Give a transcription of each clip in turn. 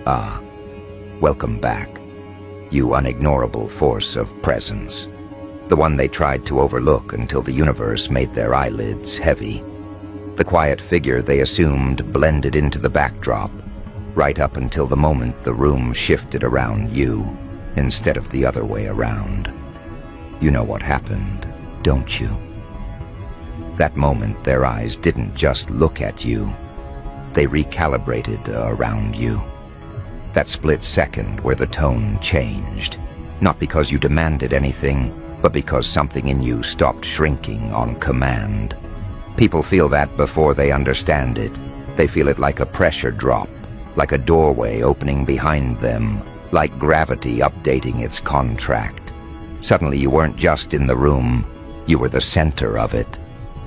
Ah, welcome back, you unignorable force of presence. The one they tried to overlook until the universe made their eyelids heavy. The quiet figure they assumed blended into the backdrop, right up until the moment the room shifted around you instead of the other way around. You know what happened, don't you? That moment their eyes didn't just look at you, they recalibrated around you. That split second where the tone changed, not because you demanded anything, but because something in you stopped shrinking on command. People feel that before they understand it. They feel it like a pressure drop, like a doorway opening behind them, like gravity updating its contract. Suddenly you weren't just in the room, you were the center of it.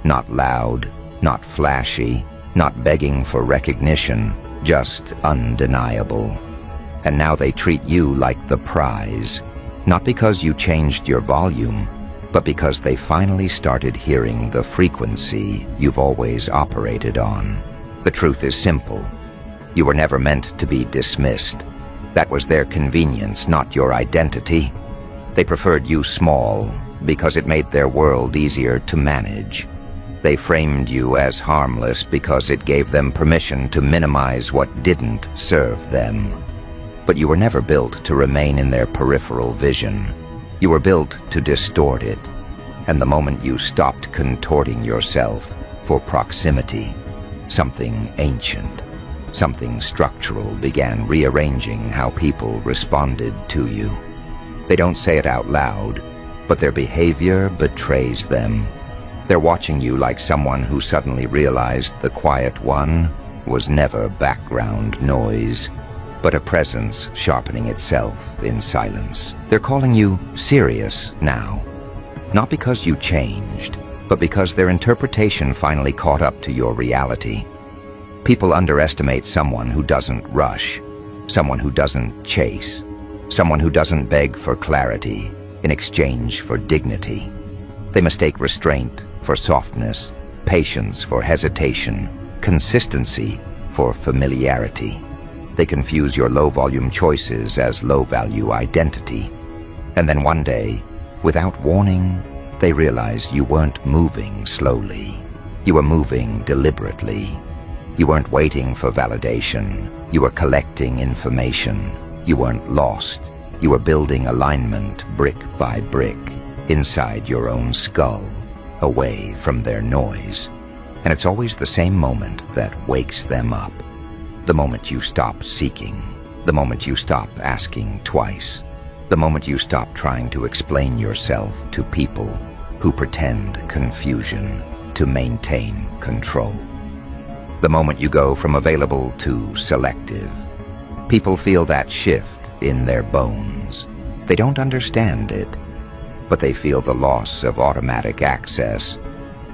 Not loud, not flashy, not begging for recognition, just undeniable. And now they treat you like the prize, not because you changed your volume, but because they finally started hearing the frequency you've always operated on. The truth is simple. You were never meant to be dismissed. That was their convenience, not your identity. They preferred you small because it made their world easier to manage. They framed you as harmless because it gave them permission to minimize what didn't serve them. But you were never built to remain in their peripheral vision. You were built to distort it. And the moment you stopped contorting yourself for proximity, something ancient, something structural began rearranging how people responded to you. They don't say it out loud, but their behavior betrays them. They're watching you like someone who suddenly realized the quiet one was never background noise, but a presence sharpening itself in silence. They're calling you serious now, not because you changed, but because their interpretation finally caught up to your reality. People underestimate someone who doesn't rush, someone who doesn't chase, someone who doesn't beg for clarity in exchange for dignity. They mistake restraint for softness, patience for hesitation, consistency for familiarity. They confuse your low-volume choices as low-value identity. And then one day, without warning, they realize you weren't moving slowly. You were moving deliberately. You weren't waiting for validation. You were collecting information. You weren't lost. You were building alignment brick by brick, inside your own skull, away from their noise. And it's always the same moment that wakes them up. The moment you stop seeking, the moment you stop asking twice, the moment you stop trying to explain yourself to people who pretend confusion to maintain control. The moment you go from available to selective. People feel that shift in their bones. They don't understand it, but they feel the loss of automatic access.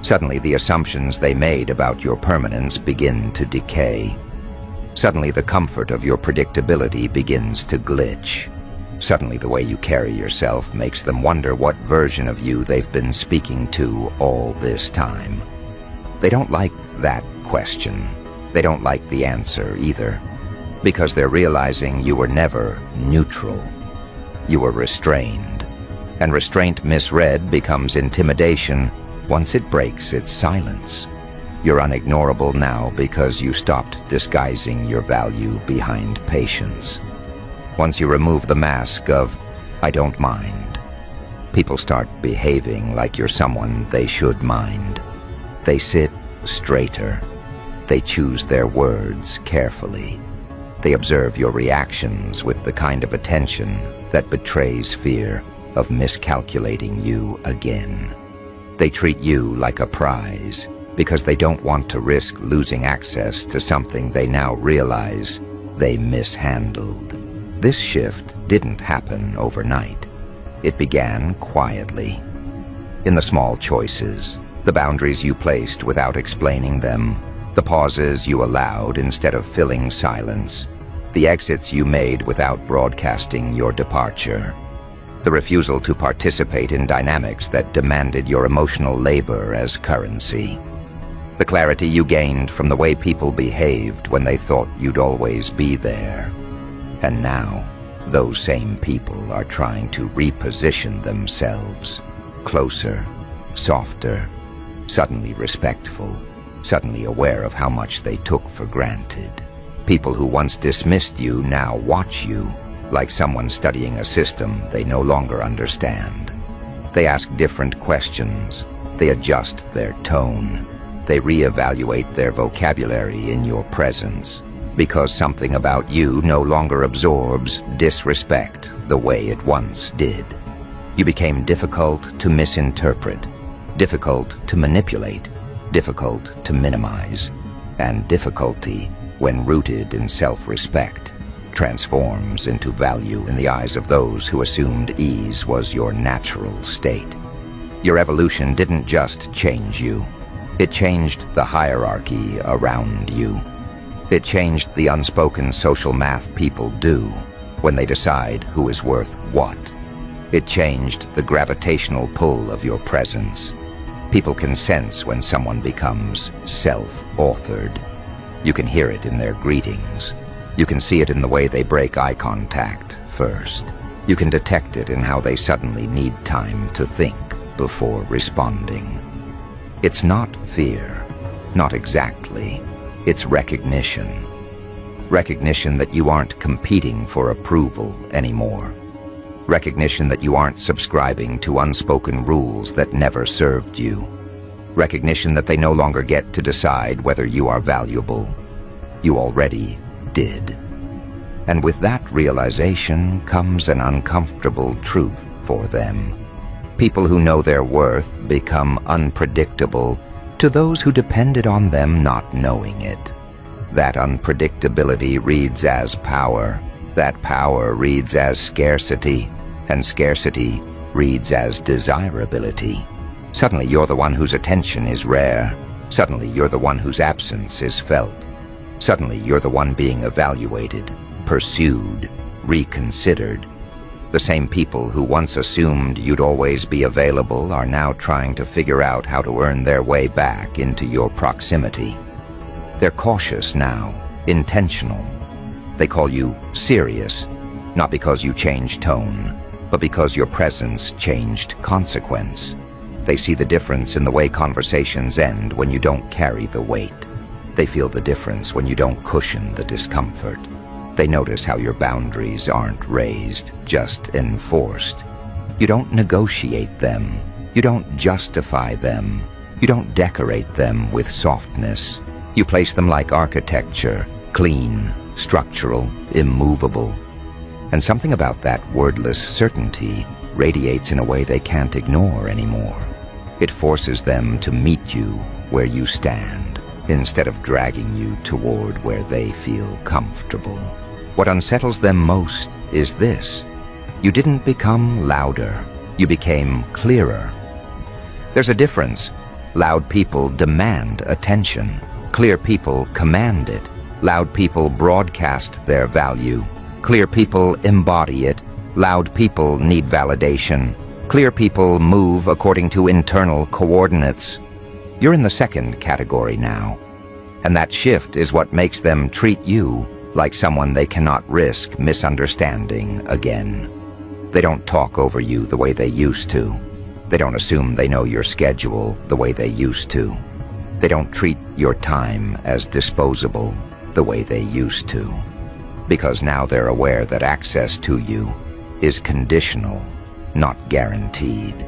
Suddenly the assumptions they made about your permanence begin to decay. Suddenly the comfort of your predictability begins to glitch. Suddenly the way you carry yourself makes them wonder what version of you they've been speaking to all this time. They don't like that question. They don't like the answer either, because they're realizing you were never neutral. You were restrained, and restraint misread becomes intimidation once it breaks its silence. You're unignorable now because you stopped disguising your value behind patience. Once you remove the mask of, "I don't mind," people start behaving like you're someone they should mind. They sit straighter. They choose their words carefully. They observe your reactions with the kind of attention that betrays fear of miscalculating you again. They treat you like a prize because they don't want to risk losing access to something they now realize they mishandled. This shift didn't happen overnight. It began quietly, in the small choices, the boundaries you placed without explaining them, the pauses you allowed instead of filling silence, the exits you made without broadcasting your departure, the refusal to participate in dynamics that demanded your emotional labor as currency, the clarity you gained from the way people behaved when they thought you'd always be there. And now, those same people are trying to reposition themselves. Closer, softer, suddenly respectful, suddenly aware of how much they took for granted. People who once dismissed you now watch you, like someone studying a system they no longer understand. They ask different questions. They adjust their tone. They reevaluate their vocabulary in your presence, because something about you no longer absorbs disrespect the way it once did. You became difficult to misinterpret, difficult to manipulate, difficult to minimize, and difficulty, when rooted in self-respect, transforms into value in the eyes of those who assumed ease was your natural state. Your evolution didn't just change you. It changed the hierarchy around you. It changed the unspoken social math people do when they decide who is worth what. It changed the gravitational pull of your presence. People can sense when someone becomes self-authored. You can hear it in their greetings. You can see it in the way they break eye contact first. You can detect it in how they suddenly need time to think before responding. It's not fear, not exactly. It's recognition. Recognition that you aren't competing for approval anymore. Recognition that you aren't subscribing to unspoken rules that never served you. Recognition that they no longer get to decide whether you are valuable. You already did. And with that realization comes an uncomfortable truth for them. People who know their worth become unpredictable to those who depended on them not knowing it. That unpredictability reads as power. That power reads as scarcity. And scarcity reads as desirability. Suddenly you're the one whose attention is rare. Suddenly you're the one whose absence is felt. Suddenly you're the one being evaluated, pursued, reconsidered. The same people who once assumed you'd always be available are now trying to figure out how to earn their way back into your proximity. They're cautious now, intentional. They call you serious, not because you changed tone, but because your presence changed consequence. They see the difference in the way conversations end when you don't carry the weight. They feel the difference when you don't cushion the discomfort. They notice how your boundaries aren't raised, just enforced. You don't negotiate them. You don't justify them. You don't decorate them with softness. You place them like architecture, clean, structural, immovable. And something about that wordless certainty radiates in a way they can't ignore anymore. It forces them to meet you where you stand, instead of dragging you toward where they feel comfortable. What unsettles them most is this: you didn't become louder, you became clearer. There's a difference. Loud people demand attention. Clear people command it. Loud people broadcast their value. Clear people embody it. Loud people need validation. Clear people move according to internal coordinates. You're in the second category now. And that shift is what makes them treat you like someone they cannot risk misunderstanding again. They don't talk over you the way they used to. They don't assume they know your schedule the way they used to. They don't treat your time as disposable the way they used to. Because now they're aware that access to you is conditional, not guaranteed.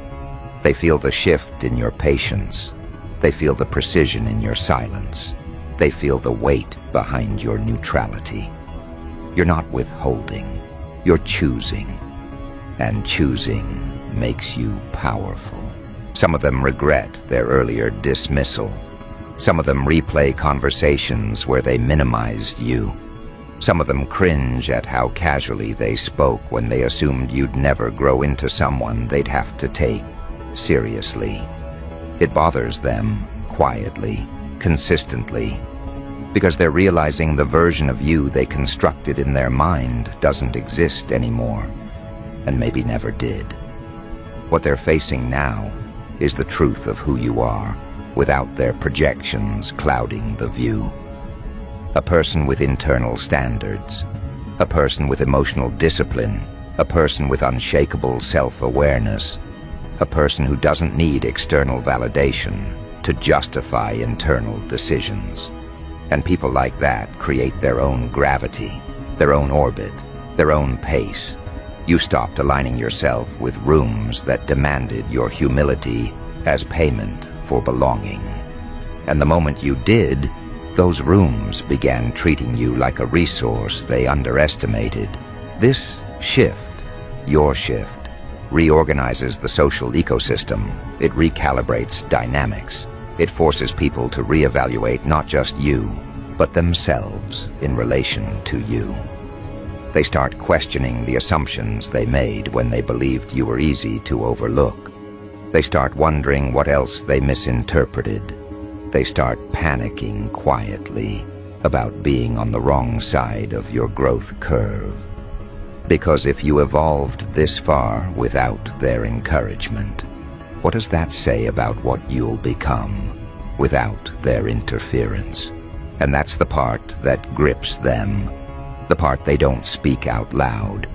They feel the shift in your patience. They feel the precision in your silence. They feel the weight behind your neutrality. You're not withholding, you're choosing. And choosing makes you powerful. Some of them regret their earlier dismissal. Some of them replay conversations where they minimized you. Some of them cringe at how casually they spoke when they assumed you'd never grow into someone they'd have to take seriously. It bothers them quietly, consistently, because they're realizing the version of you they constructed in their mind doesn't exist anymore, and maybe never did. What they're facing now is the truth of who you are, without their projections clouding the view. A person with internal standards, a person with emotional discipline, a person with unshakable self-awareness, a person who doesn't need external validation to justify internal decisions. And people like that create their own gravity, their own orbit, their own pace. You stopped aligning yourself with rooms that demanded your humility as payment for belonging. And the moment you did, those rooms began treating you like a resource they underestimated. This shift, your shift, reorganizes the social ecosystem. It recalibrates dynamics. It forces people to reevaluate not just you, but themselves in relation to you. They start questioning the assumptions they made when they believed you were easy to overlook. They start wondering what else they misinterpreted. They start panicking quietly about being on the wrong side of your growth curve. Because if you evolved this far without their encouragement, what does that say about what you'll become without their interference? And that's the part that grips them, the part they don't speak out loud,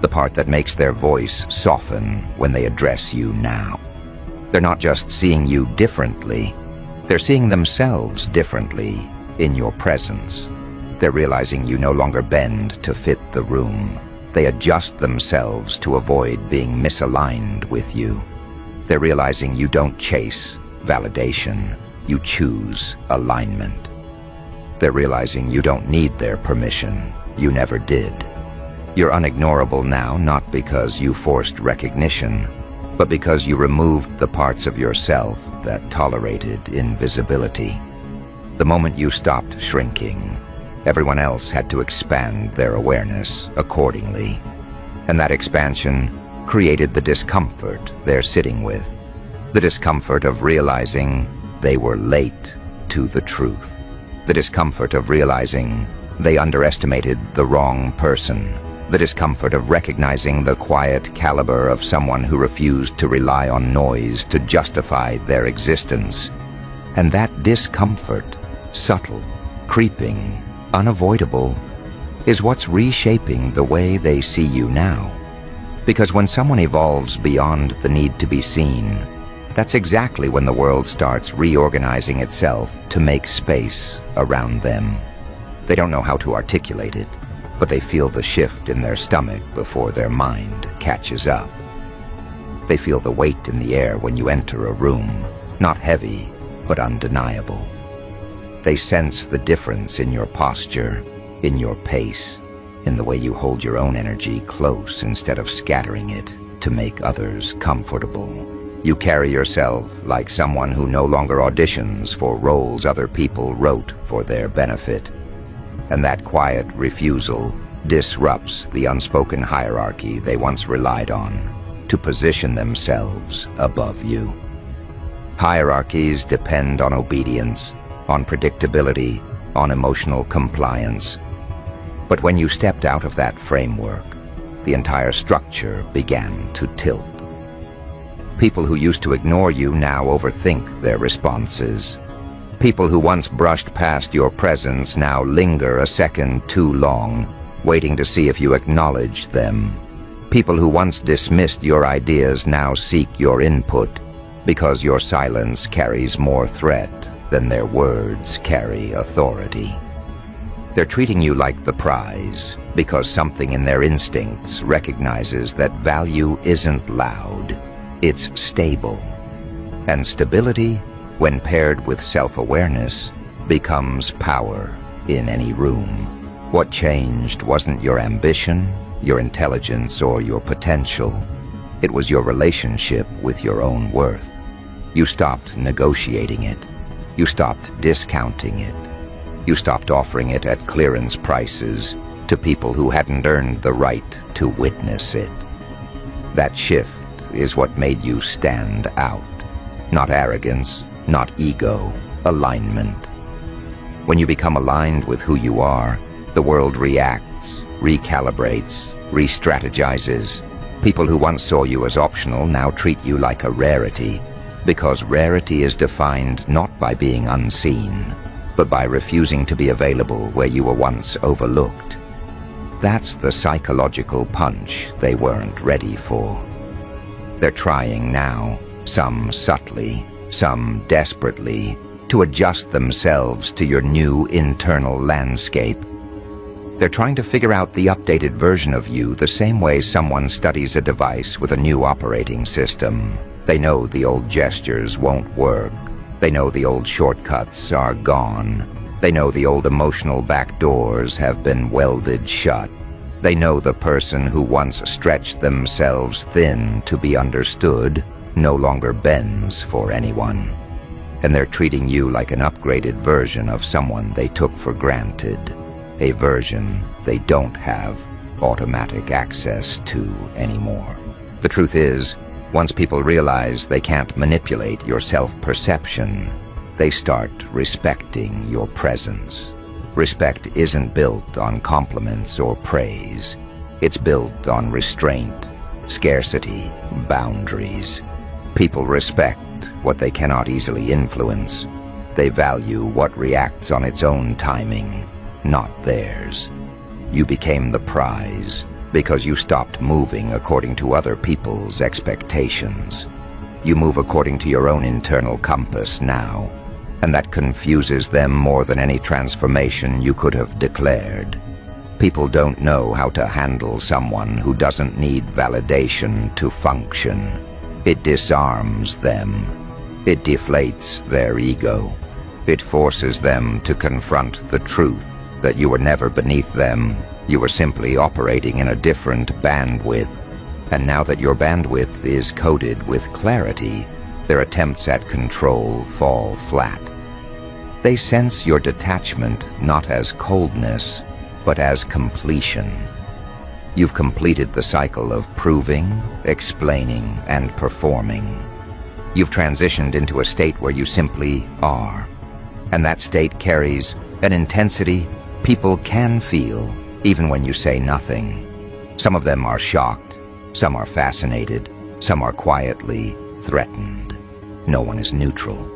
the part that makes their voice soften when they address you now. They're not just seeing you differently, they're seeing themselves differently in your presence. They're realizing you no longer bend to fit the room. They adjust themselves to avoid being misaligned with you. They're realizing you don't chase validation, you choose alignment. They're realizing you don't need their permission, you never did. You're unignorable now, not because you forced recognition, but because you removed the parts of yourself that tolerated invisibility. The moment you stopped shrinking, everyone else had to expand their awareness accordingly. And that expansion created the discomfort they're sitting with. The discomfort of realizing they were late to the truth. The discomfort of realizing they underestimated the wrong person. The discomfort of recognizing the quiet caliber of someone who refused to rely on noise to justify their existence. And that discomfort, subtle, creeping, unavoidable, is what's reshaping the way they see you now. Because when someone evolves beyond the need to be seen, that's exactly when the world starts reorganizing itself to make space around them. They don't know how to articulate it, but they feel the shift in their stomach before their mind catches up. They feel the weight in the air when you enter a room, not heavy, but undeniable. They sense the difference in your posture, in your pace, in the way you hold your own energy close instead of scattering it to make others comfortable. You carry yourself like someone who no longer auditions for roles other people wrote for their benefit. And that quiet refusal disrupts the unspoken hierarchy they once relied on to position themselves above you. Hierarchies depend on obedience, on predictability, on emotional compliance. But when you stepped out of that framework, the entire structure began to tilt. People who used to ignore you now overthink their responses. People who once brushed past your presence now linger a second too long, waiting to see if you acknowledge them. People who once dismissed your ideas now seek your input, because your silence carries more threat than their words carry authority. They're treating you like the prize, because something in their instincts recognizes that value isn't loud, it's stable. And stability, when paired with self-awareness, becomes power in any room. What changed wasn't your ambition, your intelligence, or your potential. It was your relationship with your own worth. You stopped negotiating it. You stopped discounting it. You stopped offering it at clearance prices to people who hadn't earned the right to witness it. That shift is what made you stand out. Not arrogance, not ego, alignment. When you become aligned with who you are, the world reacts, recalibrates, re-strategizes. People who once saw you as optional now treat you like a rarity, because rarity is defined not by being unseen, but by refusing to be available where you were once overlooked. That's the psychological punch they weren't ready for. They're trying now, some subtly, some desperately, to adjust themselves to your new internal landscape. They're trying to figure out the updated version of you the same way someone studies a device with a new operating system. They know the old gestures won't work. They know the old shortcuts are gone. They know the old emotional back doors have been welded shut. They know the person who once stretched themselves thin to be understood no longer bends for anyone. And they're treating you like an upgraded version of someone they took for granted, a version they don't have automatic access to anymore. The truth is, once people realize they can't manipulate your self-perception, they start respecting your presence. Respect isn't built on compliments or praise. It's built on restraint, scarcity, boundaries. People respect what they cannot easily influence. They value what reacts on its own timing, not theirs. You became the prize because you stopped moving according to other people's expectations. You move according to your own internal compass now, and that confuses them more than any transformation you could have declared. People don't know how to handle someone who doesn't need validation to function. It disarms them. It deflates their ego. It forces them to confront the truth that you were never beneath them. You were simply operating in a different bandwidth. And now that your bandwidth is coded with clarity, their attempts at control fall flat. They sense your detachment not as coldness, but as completion. You've completed the cycle of proving, explaining, and performing. You've transitioned into a state where you simply are. And that state carries an intensity people can feel, even when you say nothing. Some of them are shocked, some are fascinated, some are quietly threatened. No one is neutral,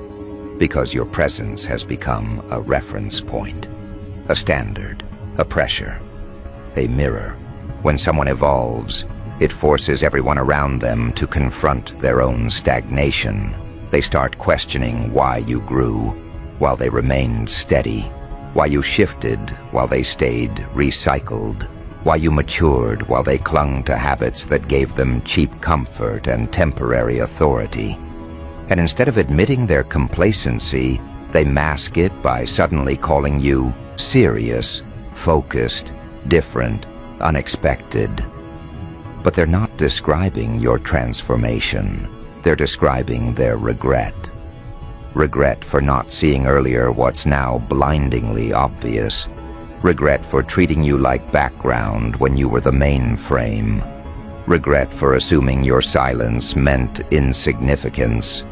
because your presence has become a reference point, a standard, a pressure, a mirror. When someone evolves, it forces everyone around them to confront their own stagnation. They start questioning why you grew while they remained steady, why you shifted while they stayed recycled, why you matured while they clung to habits that gave them cheap comfort and temporary authority. And instead of admitting their complacency, they mask it by suddenly calling you serious, focused, different, unexpected. But they're not describing your transformation. They're describing their regret. Regret for not seeing earlier what's now blindingly obvious. Regret for treating you like background when you were the main frame. Regret for assuming your silence meant insignificance.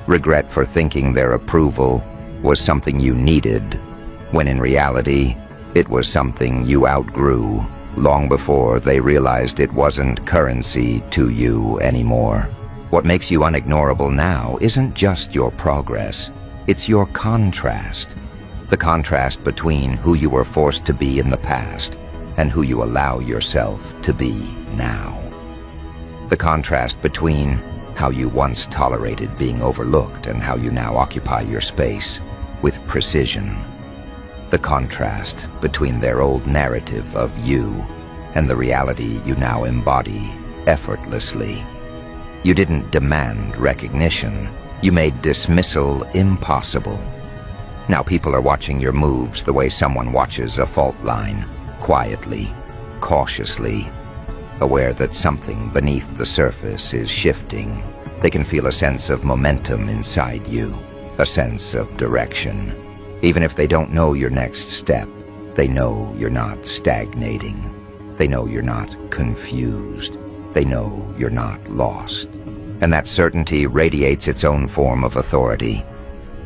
Regret for thinking their approval was something you needed, when in reality, it was something you outgrew long before they realized it wasn't currency to you anymore. What makes you unignorable now isn't just your progress, it's your contrast. The contrast between who you were forced to be in the past and who you allow yourself to be now. The contrast between how you once tolerated being overlooked and how you now occupy your space with precision. The contrast between their old narrative of you and the reality you now embody effortlessly. You didn't demand recognition. You made dismissal impossible. Now people are watching your moves the way someone watches a fault line, quietly, cautiously, aware that something beneath the surface is shifting. They can feel a sense of momentum inside you, a sense of direction. Even if they don't know your next step, they know you're not stagnating. They know you're not confused. They know you're not lost. And that certainty radiates its own form of authority.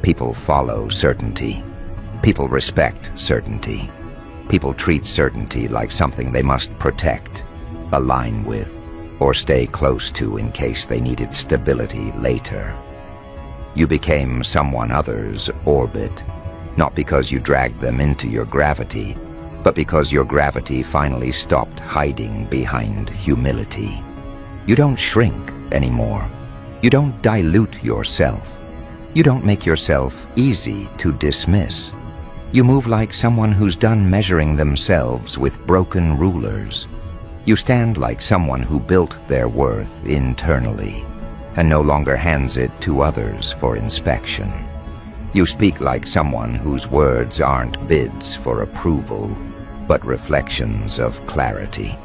People follow certainty. People respect certainty. People treat certainty like something they must protect, align with, or stay close to in case they needed stability later. You became someone others orbit, not because you dragged them into your gravity, but because your gravity finally stopped hiding behind humility. You don't shrink anymore. You don't dilute yourself. You don't make yourself easy to dismiss. You move like someone who's done measuring themselves with broken rulers. You stand like someone who built their worth internally and no longer hands it to others for inspection. You speak like someone whose words aren't bids for approval, but reflections of clarity.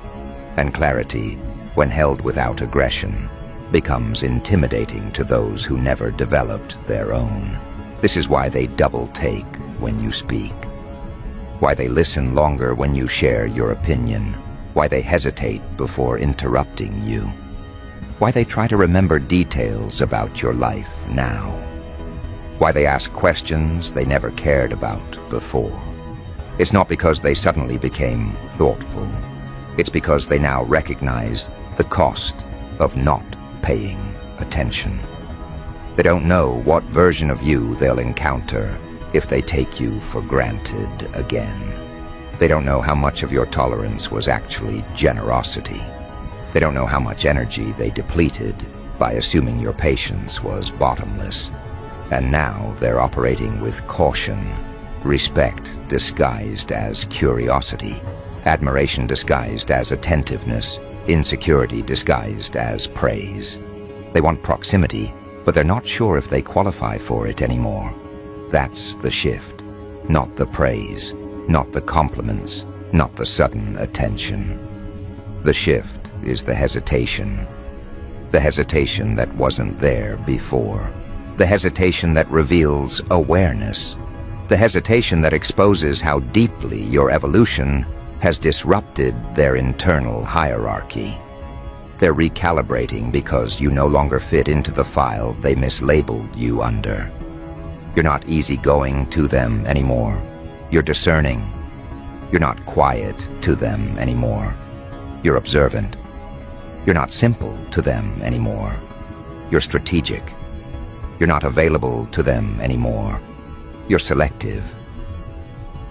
And clarity, when held without aggression, becomes intimidating to those who never developed their own. This is why they double take when you speak. Why they listen longer when you share your opinion. Why they hesitate before interrupting you. Why they try to remember details about your life now. Why they ask questions they never cared about before. It's not because they suddenly became thoughtful. It's because they now recognize the cost of not paying attention. They don't know what version of you they'll encounter if they take you for granted again. They don't know how much of your tolerance was actually generosity. They don't know how much energy they depleted by assuming your patience was bottomless. And now they're operating with caution, respect disguised as curiosity, admiration disguised as attentiveness, insecurity disguised as praise. They want proximity, but they're not sure if they qualify for it anymore. That's the shift, not the praise, not the compliments, not the sudden attention. The shift is the hesitation that wasn't there before, the hesitation that reveals awareness, the hesitation that exposes how deeply your evolution has disrupted their internal hierarchy. They're recalibrating because you no longer fit into the file they mislabeled you under. You're not easygoing to them anymore. You're discerning. You're not quiet to them anymore. You're observant. You're not simple to them anymore. You're strategic. You're not available to them anymore. You're selective.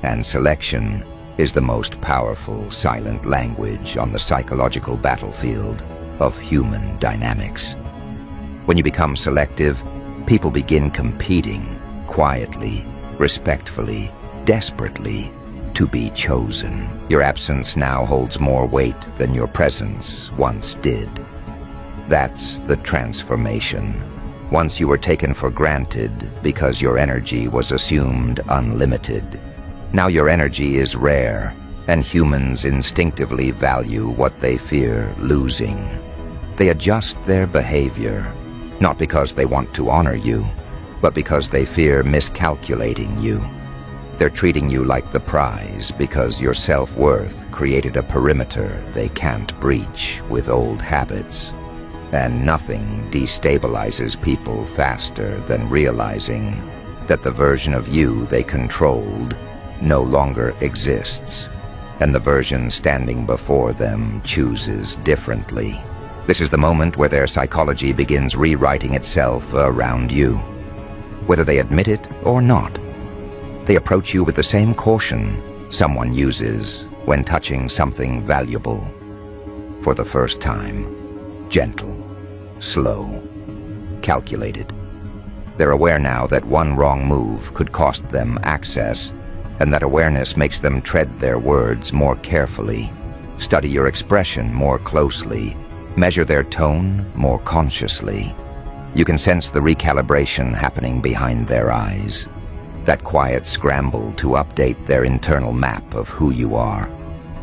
And selection is the most powerful silent language on the psychological battlefield of human dynamics. When you become selective, people begin competing quietly, respectfully, desperately to be chosen. Your absence now holds more weight than your presence once did. That's the transformation. Once you were taken for granted because your energy was assumed unlimited. Now your energy is rare, and humans instinctively value what they fear losing. They adjust their behavior, not because they want to honor you, but because they fear miscalculating you. They're treating you like the prize because your self-worth created a perimeter they can't breach with old habits. And nothing destabilizes people faster than realizing that the version of you they controlled no longer exists, and the version standing before them chooses differently. This is the moment where their psychology begins rewriting itself around you. Whether they admit it or not, they approach you with the same caution someone uses when touching something valuable. For the first time, gentle, slow, calculated. They're aware now that one wrong move could cost them access, and that awareness makes them tread their words more carefully, study your expression more closely, measure their tone more consciously. You can sense the recalibration happening behind their eyes. That quiet scramble to update their internal map of who you are.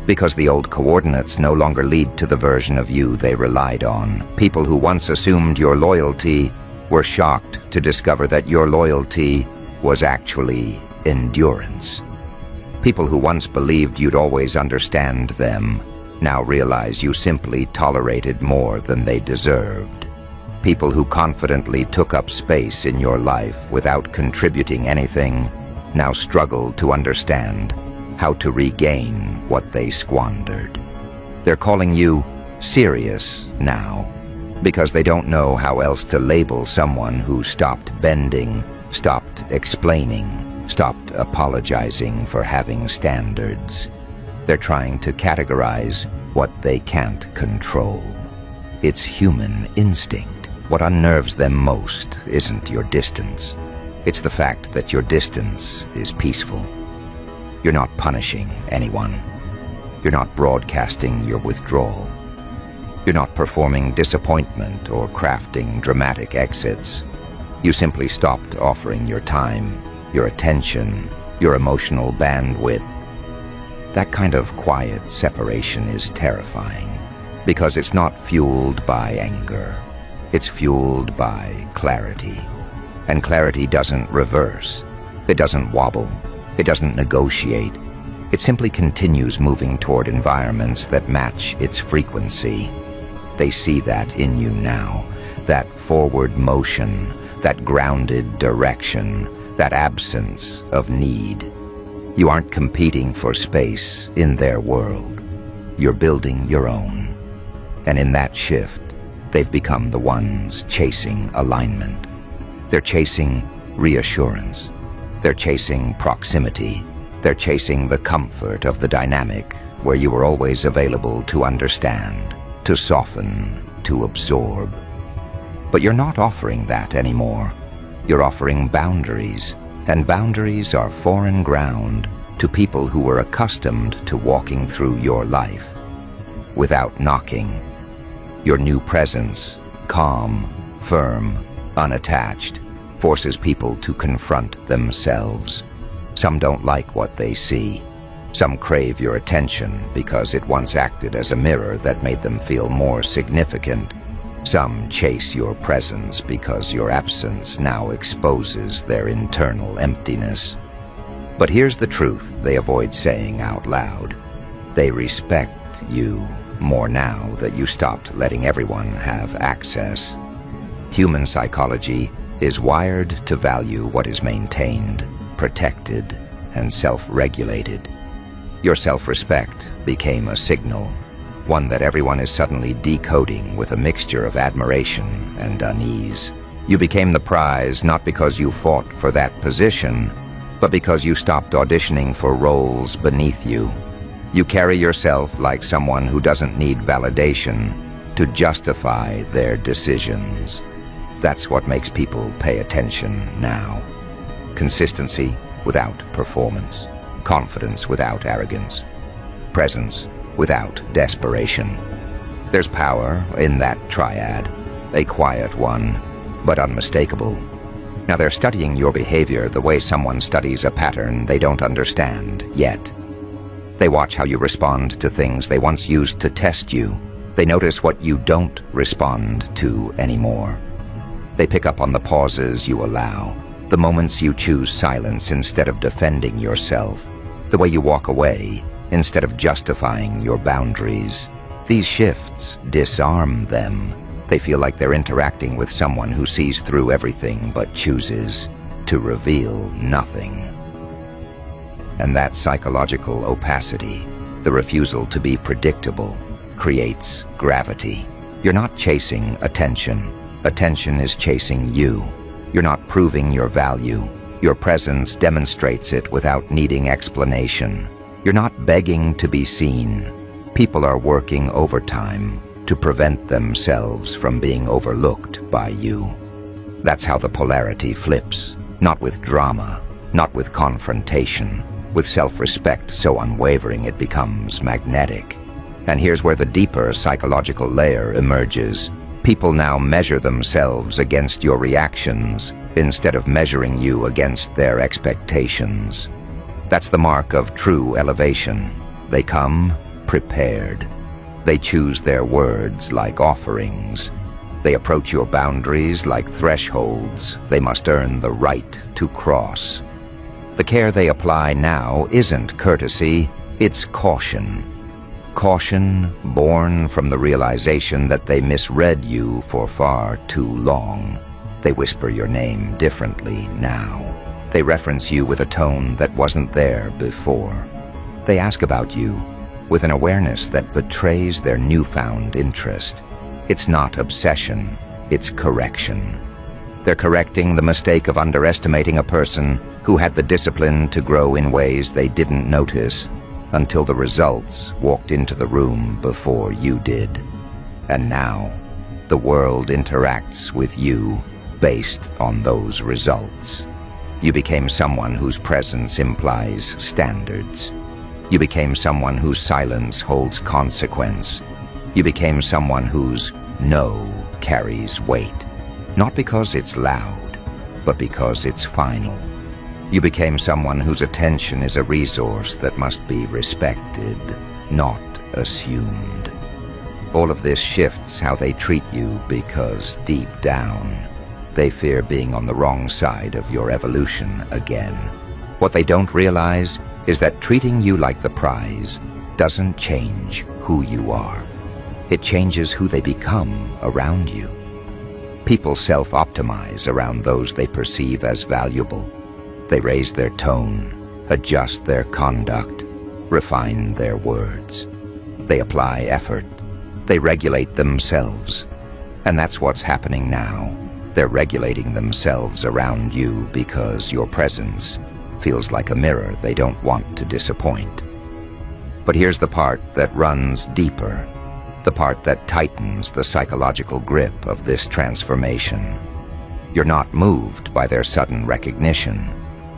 Because the old coordinates no longer lead to the version of you they relied on. People who once assumed your loyalty were shocked to discover that your loyalty was actually endurance. People who once believed you'd always understand them now realize you simply tolerated more than they deserved. People who confidently took up space in your life without contributing anything now struggle to understand how to regain what they squandered. They're calling you serious now because they don't know how else to label someone who stopped bending, stopped explaining, stopped apologizing for having standards. They're trying to categorize what they can't control. It's human instinct. What unnerves them most isn't your distance. It's the fact that your distance is peaceful. You're not punishing anyone. You're not broadcasting your withdrawal. You're not performing disappointment or crafting dramatic exits. You simply stopped offering your time, your attention, your emotional bandwidth. That kind of quiet separation is terrifying because it's not fueled by anger. It's fueled by clarity. And clarity doesn't reverse. It doesn't wobble. It doesn't negotiate. It simply continues moving toward environments that match its frequency. They see that in you now, that forward motion, that grounded direction, that absence of need. You aren't competing for space in their world. You're building your own. And in that shift, they've become the ones chasing alignment. They're chasing reassurance. They're chasing proximity. They're chasing the comfort of the dynamic where you were always available to understand, to soften, to absorb. But you're not offering that anymore. You're offering boundaries, and boundaries are foreign ground to people who were accustomed to walking through your life without knocking. Your new presence, calm, firm, unattached, forces people to confront themselves. Some don't like what they see. Some crave your attention because it once acted as a mirror that made them feel more significant. Some chase your presence because your absence now exposes their internal emptiness. But here's the truth they avoid saying out loud. They respect you more now that you stopped letting everyone have access. Human psychology is wired to value what is maintained, protected, and self-regulated. Your self-respect became a signal, one that everyone is suddenly decoding with a mixture of admiration and unease. You became the prize not because you fought for that position, but because you stopped auditioning for roles beneath you. You carry yourself like someone who doesn't need validation to justify their decisions. That's what makes people pay attention now. Consistency without performance. Confidence without arrogance. Presence without desperation. There's power in that triad, a quiet one, but unmistakable. Now they're studying your behavior the way someone studies a pattern they don't understand yet. They watch how you respond to things they once used to test you. They notice what you don't respond to anymore. They pick up on the pauses you allow, the moments you choose silence instead of defending yourself, the way you walk away instead of justifying your boundaries. These shifts disarm them. They feel like they're interacting with someone who sees through everything but chooses to reveal nothing. And that psychological opacity, the refusal to be predictable, creates gravity. You're not chasing attention. Attention is chasing you. You're not proving your value. Your presence demonstrates it without needing explanation. You're not begging to be seen. People are working overtime to prevent themselves from being overlooked by you. That's how the polarity flips. Not with drama, not with confrontation, with self-respect so unwavering it becomes magnetic. And here's where the deeper psychological layer emerges. People now measure themselves against your reactions instead of measuring you against their expectations. That's the mark of true elevation. They come prepared. They choose their words like offerings. They approach your boundaries like thresholds they must earn the right to cross. The care they apply now isn't courtesy, it's caution. Caution born from the realization that they misread you for far too long. They whisper your name differently now. They reference you with a tone that wasn't there before. They ask about you with an awareness that betrays their newfound interest. It's not obsession, it's correction. They're correcting the mistake of underestimating a person who had the discipline to grow in ways they didn't notice. until the results walked into the room before you did. And now, the world interacts with you based on those results. You became someone whose presence implies standards. You became someone whose silence holds consequence. You became someone whose no carries weight, not because it's loud, but because it's final. You became someone whose attention is a resource that must be respected, not assumed. All of this shifts how they treat you because deep down, they fear being on the wrong side of your evolution again. What they don't realize is that treating you like the prize doesn't change who you are. It changes who they become around you. People self-optimize around those they perceive as valuable. They raise their tone, adjust their conduct, refine their words. They apply effort. They regulate themselves. And that's what's happening now. They're regulating themselves around you because your presence feels like a mirror they don't want to disappoint. But here's the part that runs deeper, the part that tightens the psychological grip of this transformation. You're not moved by their sudden recognition.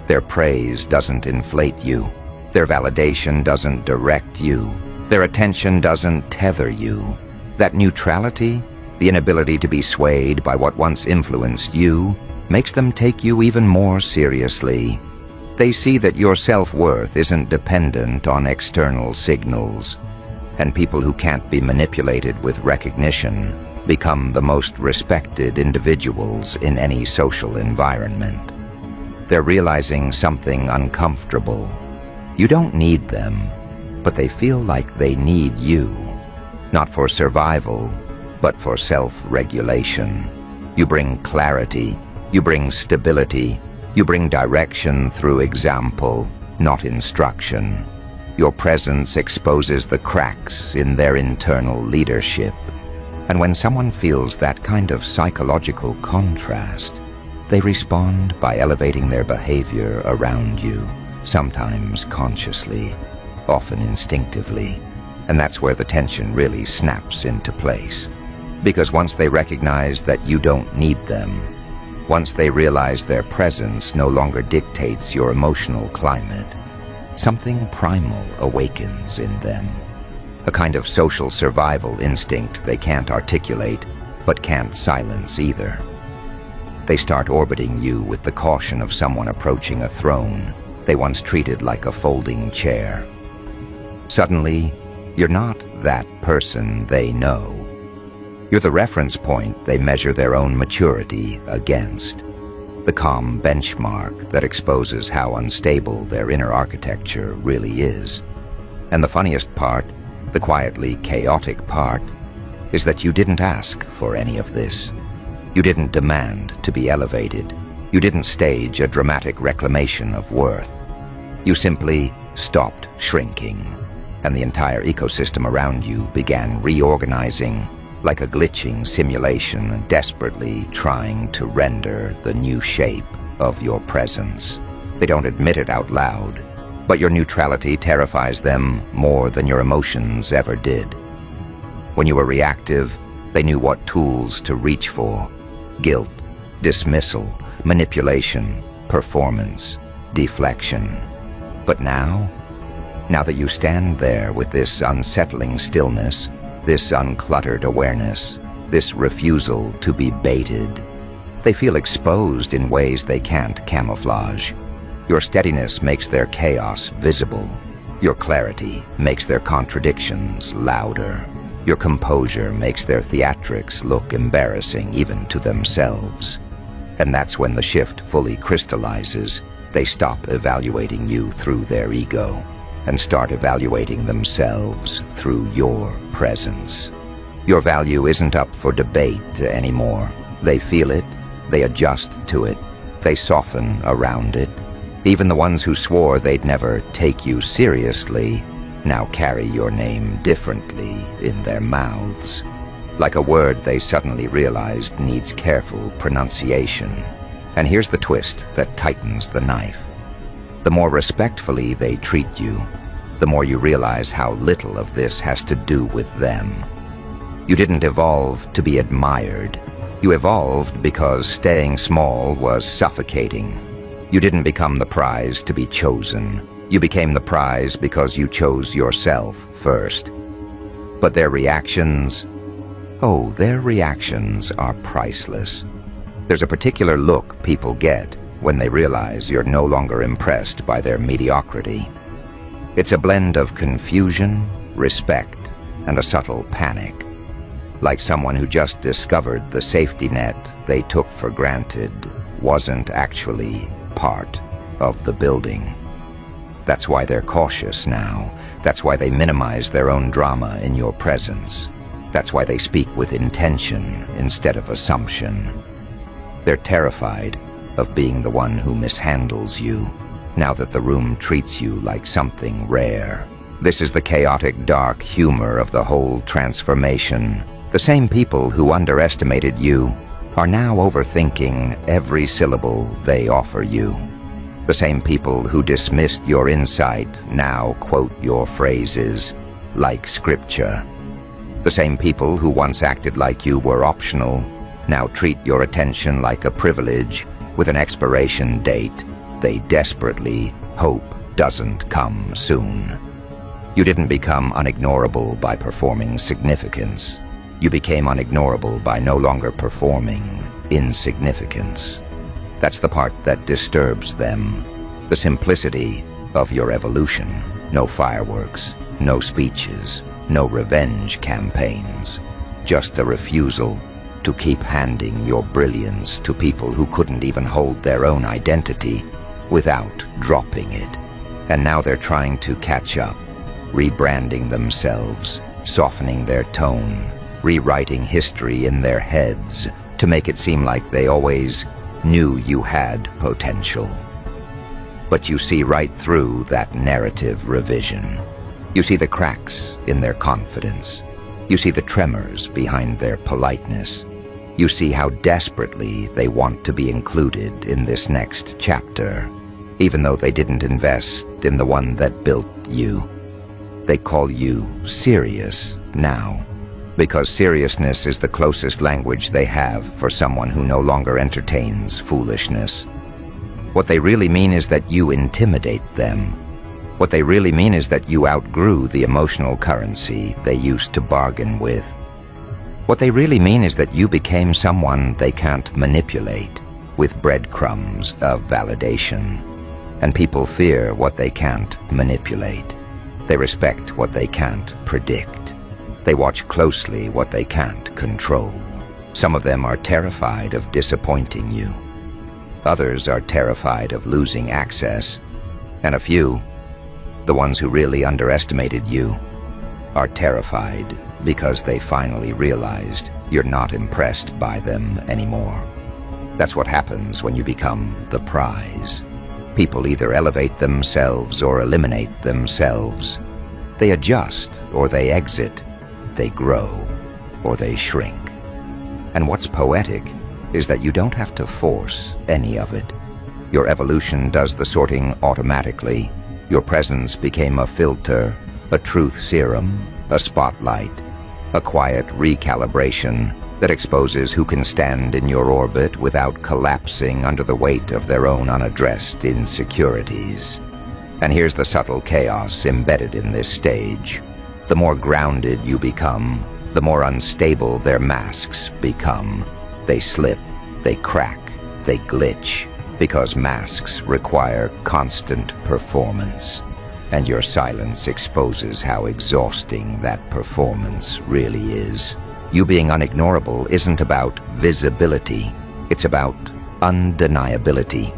Their praise doesn't inflate you. Their validation doesn't direct you. Their attention doesn't tether you. That neutrality, the inability to be swayed by what once influenced you, makes them take you even more seriously. They see that your self-worth isn't dependent on external signals, and people who can't be manipulated with recognition become the most respected individuals in any social environment. They're realizing something uncomfortable. You don't need them, but they feel like they need you, not for survival, but for self-regulation. You bring clarity, you bring stability, you bring direction through example, not instruction. Your presence exposes the cracks in their internal leadership. And when someone feels that kind of psychological contrast, they respond by elevating their behavior around you, sometimes consciously, often instinctively. And that's where the tension really snaps into place. Because once they recognize that you don't need them, once they realize their presence no longer dictates your emotional climate, something primal awakens in them. A kind of social survival instinct they can't articulate, but can't silence either. They start orbiting you with the caution of someone approaching a throne they once treated like a folding chair. Suddenly, you're not that person they know. You're the reference point they measure their own maturity against, the calm benchmark that exposes how unstable their inner architecture really is. And the funniest part, the quietly chaotic part, is that you didn't ask for any of this. You didn't demand to be elevated. You didn't stage a dramatic reclamation of worth. You simply stopped shrinking, and the entire ecosystem around you began reorganizing like a glitching simulation desperately trying to render the new shape of your presence. They don't admit it out loud, but your neutrality terrifies them more than your emotions ever did. When you were reactive, they knew what tools to reach for: guilt, dismissal, manipulation, performance, deflection. But now that you stand there with this unsettling stillness, this uncluttered awareness, this refusal to be baited, they feel exposed in ways they can't camouflage. Your steadiness makes their chaos visible. Your clarity makes their contradictions louder. Your composure makes their theatrics look embarrassing even to themselves. And that's when the shift fully crystallizes. They stop evaluating you through their ego and start evaluating themselves through your presence. Your value isn't up for debate anymore. They feel it, they adjust to it, they soften around it. Even the ones who swore they'd never take you seriously now carry your name differently in their mouths, like a word they suddenly realized needs careful pronunciation. And here's the twist that tightens the knife. The more respectfully they treat you, the more you realize how little of this has to do with them. You didn't evolve to be admired. You evolved because staying small was suffocating. You didn't become the prize to be chosen. You became the prize because you chose yourself first. But their reactions are priceless. There's a particular look people get when they realize you're no longer impressed by their mediocrity. It's a blend of confusion, respect, and a subtle panic. Like someone who just discovered the safety net they took for granted wasn't actually part of the building. That's why they're cautious now. That's why they minimize their own drama in your presence. That's why they speak with intention instead of assumption. They're terrified of being the one who mishandles you, now that the room treats you like something rare. This is the chaotic, dark humor of the whole transformation. The same people who underestimated you are now overthinking every syllable they offer you. The same people who dismissed your insight now quote your phrases like scripture. The same people who once acted like you were optional now treat your attention like a privilege with an expiration date they desperately hope doesn't come soon. You didn't become unignorable by performing significance. You became unignorable by no longer performing insignificance. That's the part that disturbs them. The simplicity of your evolution. No fireworks, no speeches, no revenge campaigns. Just a refusal to keep handing your brilliance to people who couldn't even hold their own identity without dropping it. And now they're trying to catch up, rebranding themselves, softening their tone, rewriting history in their heads to make it seem like they always knew you had potential. But you see right through that narrative revision. You see the cracks in their confidence. You see the tremors behind their politeness. You see how desperately they want to be included in this next chapter, even though they didn't invest in the one that built you. They call you serious now, because seriousness is the closest language they have for someone who no longer entertains foolishness. What they really mean is that you intimidate them. What they really mean is that you outgrew the emotional currency they used to bargain with. What they really mean is that you became someone they can't manipulate with breadcrumbs of validation. And people fear what they can't manipulate. They respect what they can't predict. They watch closely what they can't control. Some of them are terrified of disappointing you. Others are terrified of losing access. And a few, the ones who really underestimated you, are terrified because they finally realized you're not impressed by them anymore. That's what happens when you become the prize. People either elevate themselves or eliminate themselves. They adjust or they exit. They grow or they shrink. And what's poetic is that you don't have to force any of it. Your evolution does the sorting automatically. Your presence became a filter, a truth serum, a spotlight, a quiet recalibration that exposes who can stand in your orbit without collapsing under the weight of their own unaddressed insecurities. And here's the subtle chaos embedded in this stage. The more grounded you become, the more unstable their masks become. They slip, they crack, they glitch, because masks require constant performance. And your silence exposes how exhausting that performance really is. You being unignorable isn't about visibility, it's about undeniability.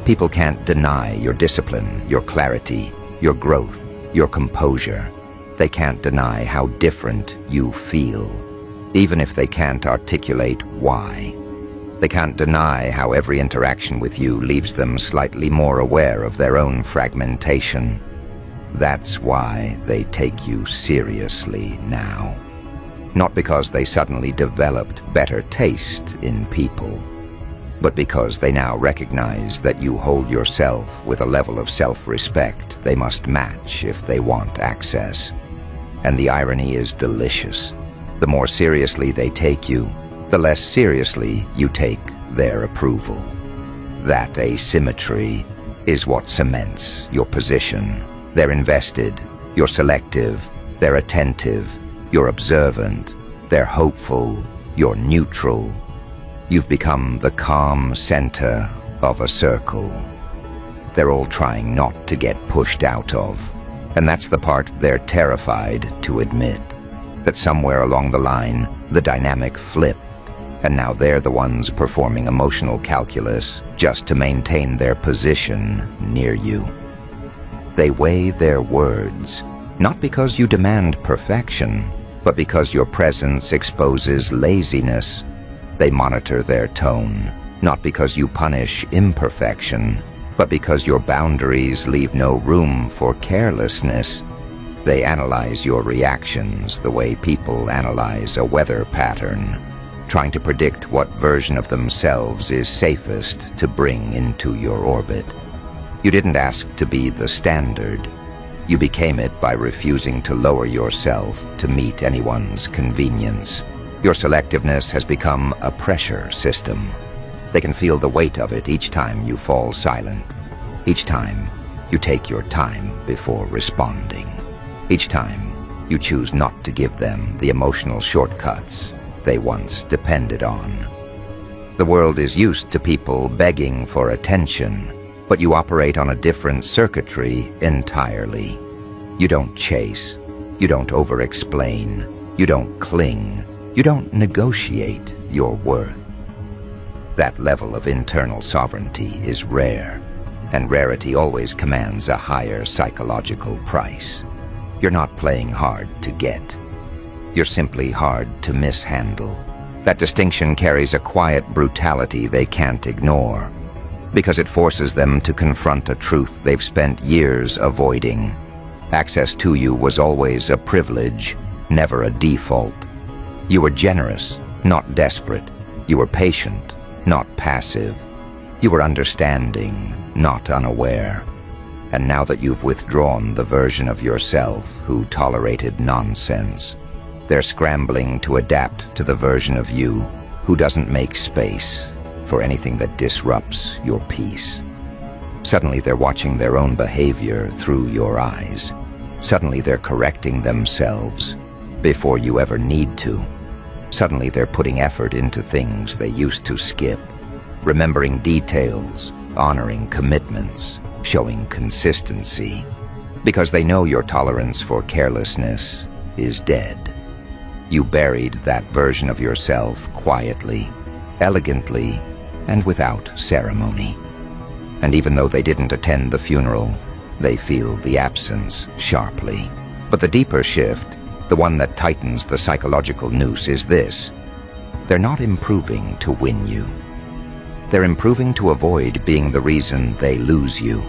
People can't deny your discipline, your clarity, your growth, your composure. They can't deny how different you feel, even if they can't articulate why. They can't deny how every interaction with you leaves them slightly more aware of their own fragmentation. That's why they take you seriously now. Not because they suddenly developed better taste in people, but because they now recognize that you hold yourself with a level of self-respect they must match if they want access. And the irony is delicious. The more seriously they take you, the less seriously you take their approval. That asymmetry is what cements your position. They're invested, you're selective, they're attentive, you're observant, they're hopeful, you're neutral. You've become the calm center of a circle. They're all trying not to get pushed out of. And that's the part they're terrified to admit. That somewhere along the line, the dynamic flipped, and now they're the ones performing emotional calculus just to maintain their position near you. They weigh their words, not because you demand perfection, but because your presence exposes laziness. They monitor their tone, not because you punish imperfection, but because your boundaries leave no room for carelessness. They analyze your reactions the way people analyze a weather pattern, trying to predict what version of themselves is safest to bring into your orbit. You didn't ask to be the standard. You became it by refusing to lower yourself to meet anyone's convenience. Your selectiveness has become a pressure system. They can feel the weight of it each time you fall silent. Each time you take your time before responding. Each time you choose not to give them the emotional shortcuts they once depended on. The world is used to people begging for attention, but you operate on a different circuitry entirely. You don't chase, you don't over-explain, you don't cling, you don't negotiate your worth. That level of internal sovereignty is rare, and rarity always commands a higher psychological price. You're not playing hard to get. You're simply hard to mishandle. That distinction carries a quiet brutality they can't ignore, because it forces them to confront a truth they've spent years avoiding. Access to you was always a privilege, never a default. You were generous, not desperate. You were patient, not passive. You were understanding, not unaware. And now that you've withdrawn the version of yourself who tolerated nonsense, they're scrambling to adapt to the version of you who doesn't make space for anything that disrupts your peace. Suddenly they're watching their own behavior through your eyes. Suddenly they're correcting themselves before you ever need to. Suddenly they're putting effort into things they used to skip, remembering details, honoring commitments, showing consistency, because they know your tolerance for carelessness is dead. You buried that version of yourself quietly, elegantly, and without ceremony. And even though they didn't attend the funeral, they feel the absence sharply. But the deeper shift, the one that tightens the psychological noose, is this. They're not improving to win you. They're improving to avoid being the reason they lose you.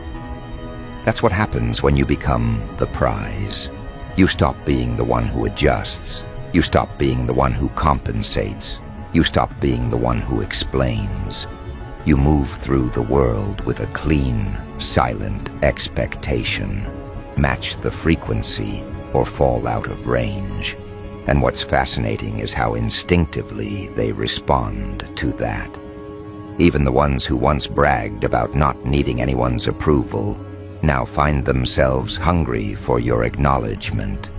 That's what happens when you become the prize. You stop being the one who adjusts. You stop being the one who compensates. You stop being the one who explains. You move through the world with a clean, silent expectation. Match the frequency or fall out of range. And what's fascinating is how instinctively they respond to that. Even the ones who once bragged about not needing anyone's approval now find themselves hungry for your acknowledgement.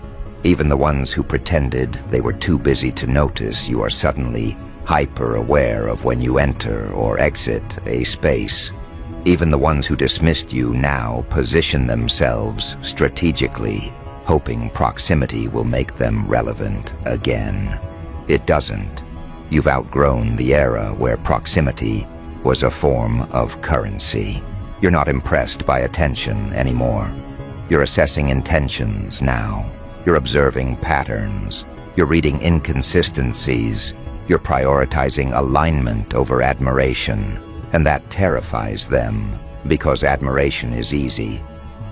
Even the ones who pretended they were too busy to notice you are suddenly hyper-aware of when you enter or exit a space. Even the ones who dismissed you now position themselves strategically, hoping proximity will make them relevant again. It doesn't. You've outgrown the era where proximity was a form of currency. You're not impressed by attention anymore. You're assessing intentions now. You're observing patterns. You're reading inconsistencies. You're prioritizing alignment over admiration. And that terrifies them, because admiration is easy.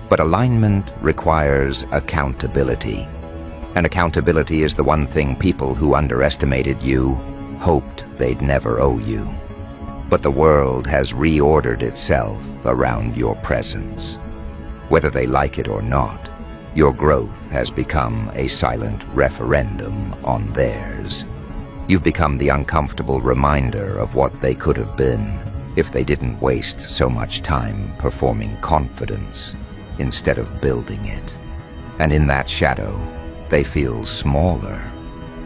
But alignment requires accountability. And accountability is the one thing people who underestimated you hoped they'd never owe you. But the world has reordered itself around your presence. Whether they like it or not, your growth has become a silent referendum on theirs. You've become the uncomfortable reminder of what they could have been if they didn't waste so much time performing confidence instead of building it. And in that shadow, they feel smaller,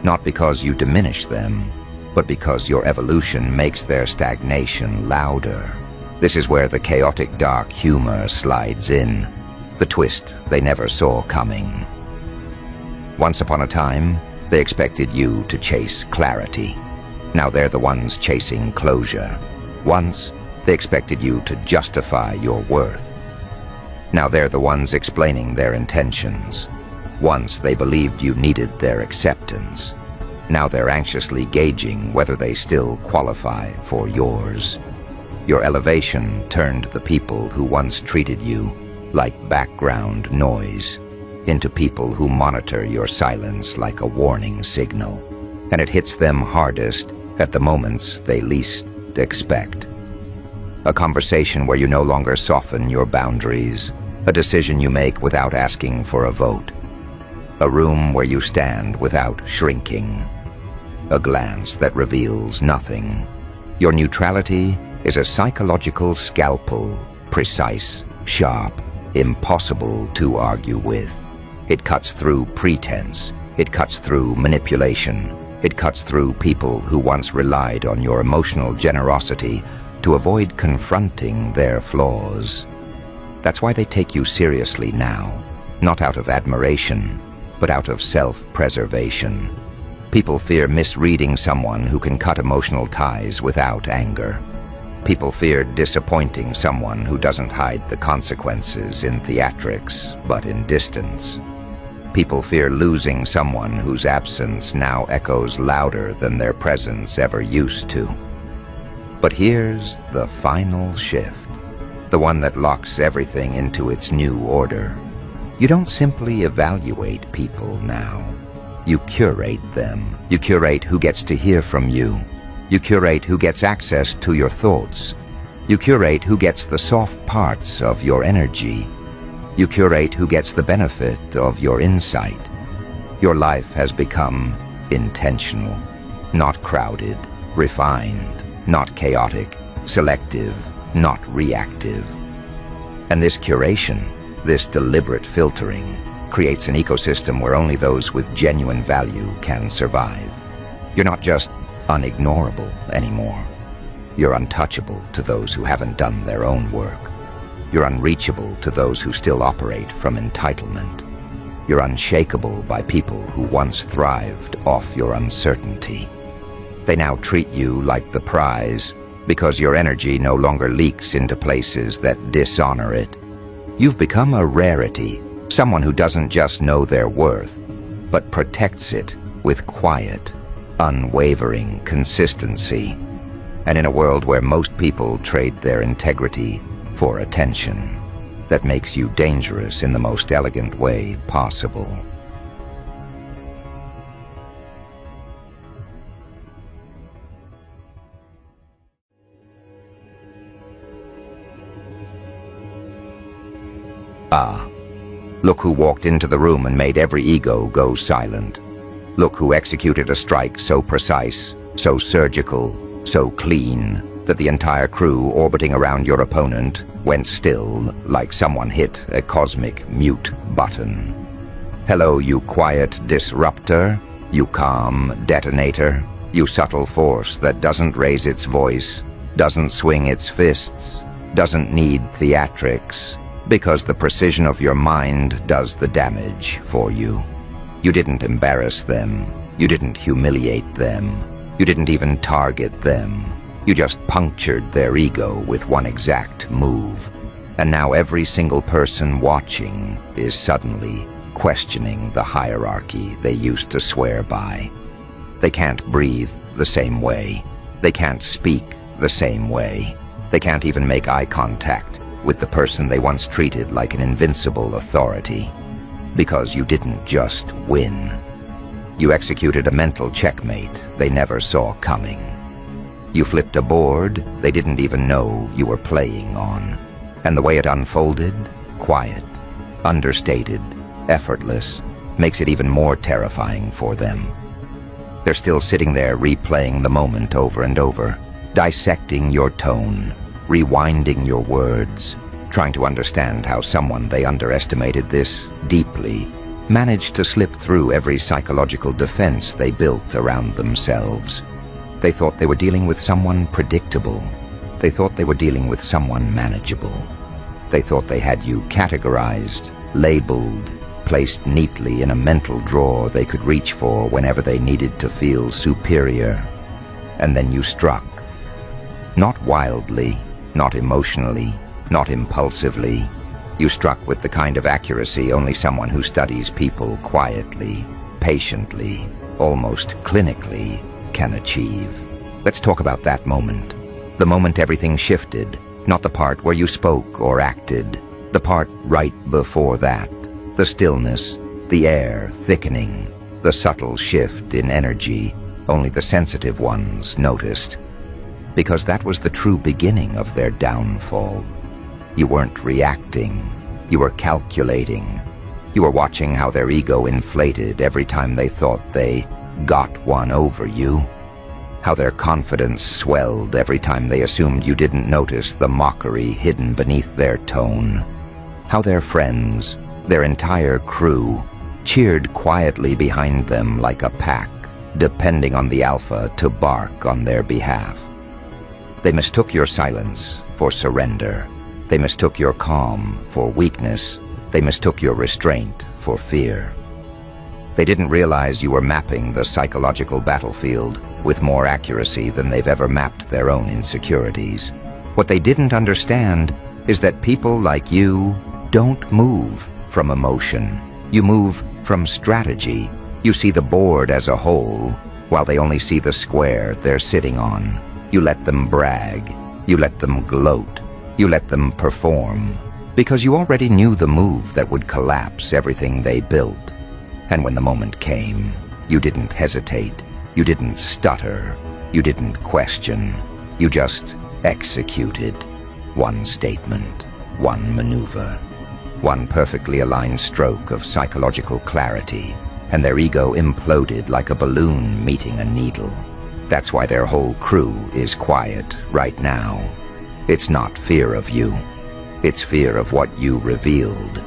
not because you diminish them, but because your evolution makes their stagnation louder. This is where the chaotic dark humor slides in, the twist they never saw coming. Once upon a time, they expected you to chase clarity. Now they're the ones chasing closure. Once, they expected you to justify your worth. Now they're the ones explaining their intentions. Once they believed you needed their acceptance. Now they're anxiously gauging whether they still qualify for yours. Your elevation turned the people who once treated you like background noise into people who monitor your silence like a warning signal. And it hits them hardest at the moments they least expect. A conversation where you no longer soften your boundaries. A decision you make without asking for a vote. A room where you stand without shrinking. A glance that reveals nothing. Your neutrality is a psychological scalpel, precise, sharp, impossible to argue with. It cuts through pretense. It cuts through manipulation. It cuts through people who once relied on your emotional generosity to avoid confronting their flaws. That's why they take you seriously now, not out of admiration, but out of self-preservation. People fear misreading someone who can cut emotional ties without anger. People fear disappointing someone who doesn't hide the consequences in theatrics, but in distance. People fear losing someone whose absence now echoes louder than their presence ever used to. But here's the final shift. The one that locks everything into its new order. You don't simply evaluate people now. You curate them. You curate who gets to hear from you. You curate who gets access to your thoughts. You curate who gets the soft parts of your energy. You curate who gets the benefit of your insight. Your life has become intentional, not crowded, refined, not chaotic, selective, not reactive. And this curation, this deliberate filtering, creates an ecosystem where only those with genuine value can survive. You're not just unignorable anymore. You're untouchable to those who haven't done their own work. You're unreachable to those who still operate from entitlement. You're unshakable by people who once thrived off your uncertainty. They now treat you like the prize because your energy no longer leaks into places that dishonor it. You've become a rarity, someone who doesn't just know their worth, but protects it with quiet, unwavering consistency. And in a world where most people trade their integrity for attention, that makes you dangerous in the most elegant way possible. Ah, look who walked into the room and made every ego go silent. Look who executed a strike so precise, so surgical, so clean, that the entire crew orbiting around your opponent went still like someone hit a cosmic mute button. Hello, you quiet disruptor, you calm detonator, you subtle force that doesn't raise its voice, doesn't swing its fists, doesn't need theatrics, because the precision of your mind does the damage for you. You didn't embarrass them. You didn't humiliate them. You didn't even target them. You just punctured their ego with one exact move. And now every single person watching is suddenly questioning the hierarchy they used to swear by. They can't breathe the same way. They can't speak the same way. They can't even make eye contact with the person they once treated like an invincible authority. Because you didn't just win. You executed a mental checkmate they never saw coming. You flipped a board they didn't even know you were playing on. And the way it unfolded, quiet, understated, effortless, makes it even more terrifying for them. They're still sitting there replaying the moment over and over, dissecting your tone, rewinding your words, trying to understand how someone they underestimated this deeply managed to slip through every psychological defense they built around themselves. They thought they were dealing with someone predictable. They thought they were dealing with someone manageable. They thought they had you categorized, labeled, placed neatly in a mental drawer they could reach for whenever they needed to feel superior. And then you struck. Not wildly, not emotionally, not impulsively. You struck with the kind of accuracy only someone who studies people quietly, patiently, almost clinically can achieve. Let's talk about that moment. The moment everything shifted, not the part where you spoke or acted, the part right before that. The stillness, the air thickening, the subtle shift in energy only the sensitive ones noticed. Because that was the true beginning of their downfall. You weren't reacting, you were calculating. You were watching how their ego inflated every time they thought they got one over you. How their confidence swelled every time they assumed you didn't notice the mockery hidden beneath their tone. How their friends, their entire crew, cheered quietly behind them like a pack, depending on the alpha to bark on their behalf. They mistook your silence for surrender. They mistook your calm for weakness. They mistook your restraint for fear. They didn't realize you were mapping the psychological battlefield with more accuracy than they've ever mapped their own insecurities. What they didn't understand is that people like you don't move from emotion. You move from strategy. You see the board as a whole, while they only see the square they're sitting on. You let them brag. You let them gloat. You let them perform. Because you already knew the move that would collapse everything they built. And when the moment came, you didn't hesitate. You didn't stutter. You didn't question. You just executed. One statement, one maneuver, one perfectly aligned stroke of psychological clarity, and their ego imploded like a balloon meeting a needle. That's why their whole crew is quiet right now. It's not fear of you. It's fear of what you revealed.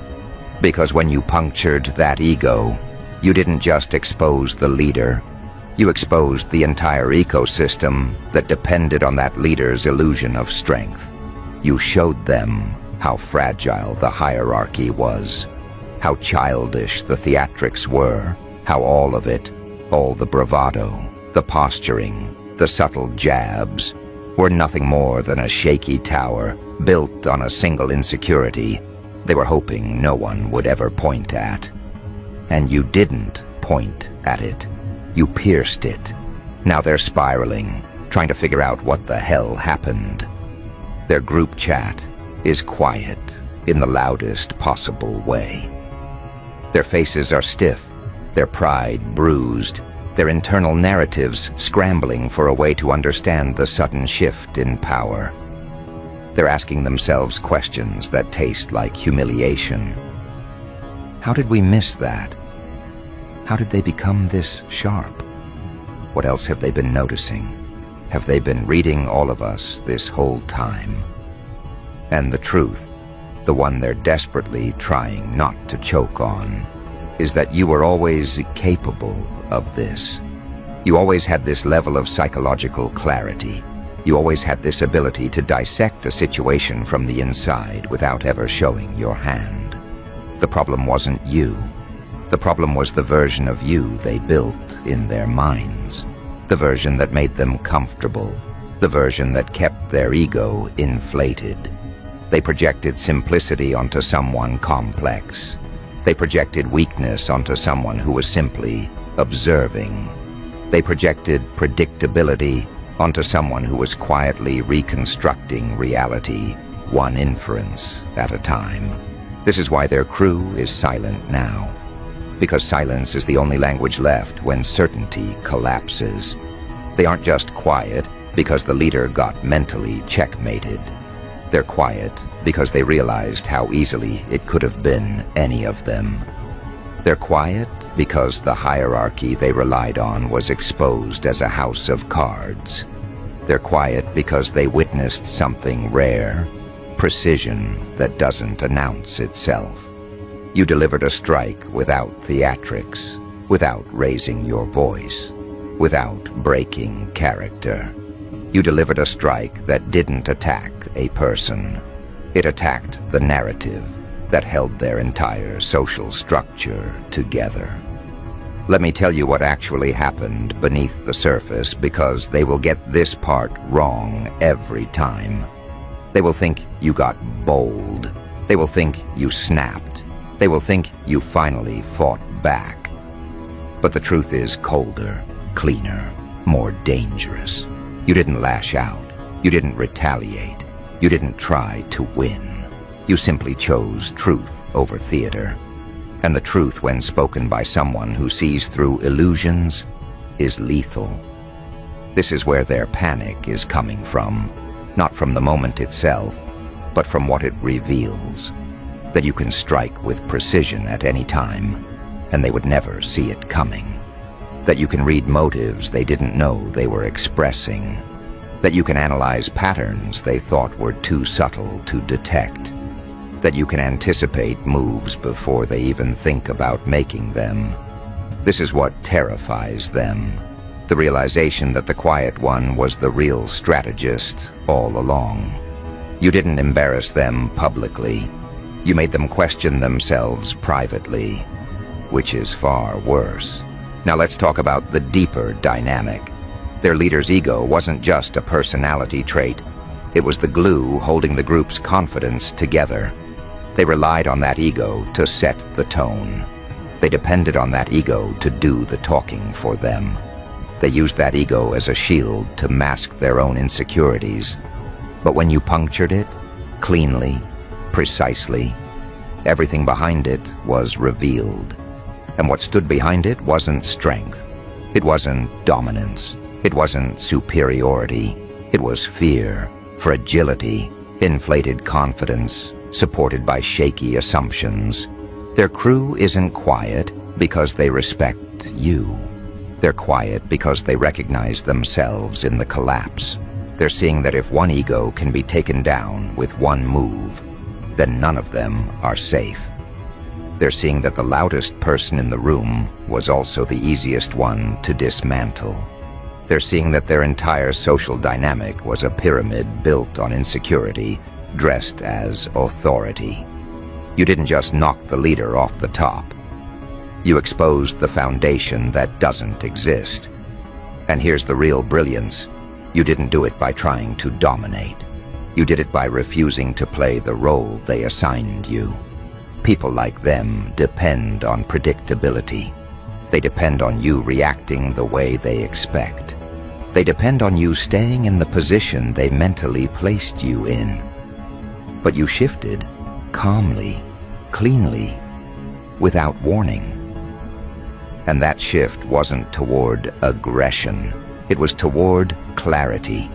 Because when you punctured that ego, you didn't just expose the leader. You exposed the entire ecosystem that depended on that leader's illusion of strength. You showed them how fragile the hierarchy was, how childish the theatrics were, how all of it, all the bravado, the posturing, the subtle jabs, were nothing more than a shaky tower built on a single insecurity they were hoping no one would ever point at. And you didn't point at it. You pierced it. Now they're spiraling, trying to figure out what the hell happened. Their group chat is quiet in the loudest possible way. Their faces are stiff, their pride bruised, their internal narratives scrambling for a way to understand the sudden shift in power. They're asking themselves questions that taste like humiliation. How did we miss that? How did they become this sharp? What else have they been noticing? Have they been reading all of us this whole time? And the truth, the one they're desperately trying not to choke on, is that you were always capable of this. You always had this level of psychological clarity. You always had this ability to dissect a situation from the inside without ever showing your hand. The problem wasn't you. The problem was the version of you they built in their minds. The version that made them comfortable. The version that kept their ego inflated. They projected simplicity onto someone complex. They projected weakness onto someone who was simply observing. They projected predictability onto someone who was quietly reconstructing reality, one inference at a time. This is why their crew is silent now. Because silence is the only language left when certainty collapses. They aren't just quiet, because the leader got mentally checkmated. They're quiet because they realized how easily it could have been any of them. They're quiet because the hierarchy they relied on was exposed as a house of cards. They're quiet because they witnessed something rare, precision that doesn't announce itself. You delivered a strike without theatrics, without raising your voice, without breaking character. You delivered a strike that didn't attack a person. It attacked the narrative that held their entire social structure together. Let me tell you what actually happened beneath the surface, because they will get this part wrong every time. They will think you got bold. They will think you snapped. They will think you finally fought back. But the truth is colder, cleaner, more dangerous. You didn't lash out. You didn't retaliate. You didn't try to win. You simply chose truth over theater. And the truth, when spoken by someone who sees through illusions, is lethal. This is where their panic is coming from, not from the moment itself, but from what it reveals. That you can strike with precision at any time, and they would never see it coming. That you can read motives they didn't know they were expressing. That you can analyze patterns they thought were too subtle to detect. That you can anticipate moves before they even think about making them. This is what terrifies them. The realization that the quiet one was the real strategist all along. You didn't embarrass them publicly. You made them question themselves privately, which is far worse. Now let's talk about the deeper dynamic. Their leader's ego wasn't just a personality trait. It was the glue holding the group's confidence together. They relied on that ego to set the tone. They depended on that ego to do the talking for them. They used that ego as a shield to mask their own insecurities. But when you punctured it, cleanly, precisely, everything behind it was revealed. And what stood behind it wasn't strength. It wasn't dominance. It wasn't superiority. It was fear, fragility, inflated confidence, supported by shaky assumptions. Their crew isn't quiet because they respect you. They're quiet because they recognize themselves in the collapse. They're seeing that if one ego can be taken down with one move, then none of them are safe. They're seeing that the loudest person in the room was also the easiest one to dismantle. They're seeing that their entire social dynamic was a pyramid built on insecurity, dressed as authority. You didn't just knock the leader off the top. You exposed the foundation that doesn't exist. And here's the real brilliance. You didn't do it by trying to dominate. You did it by refusing to play the role they assigned you. People like them depend on predictability. They depend on you reacting the way they expect. They depend on you staying in the position they mentally placed you in. But you shifted calmly, cleanly, without warning. And that shift wasn't toward aggression. It was toward clarity.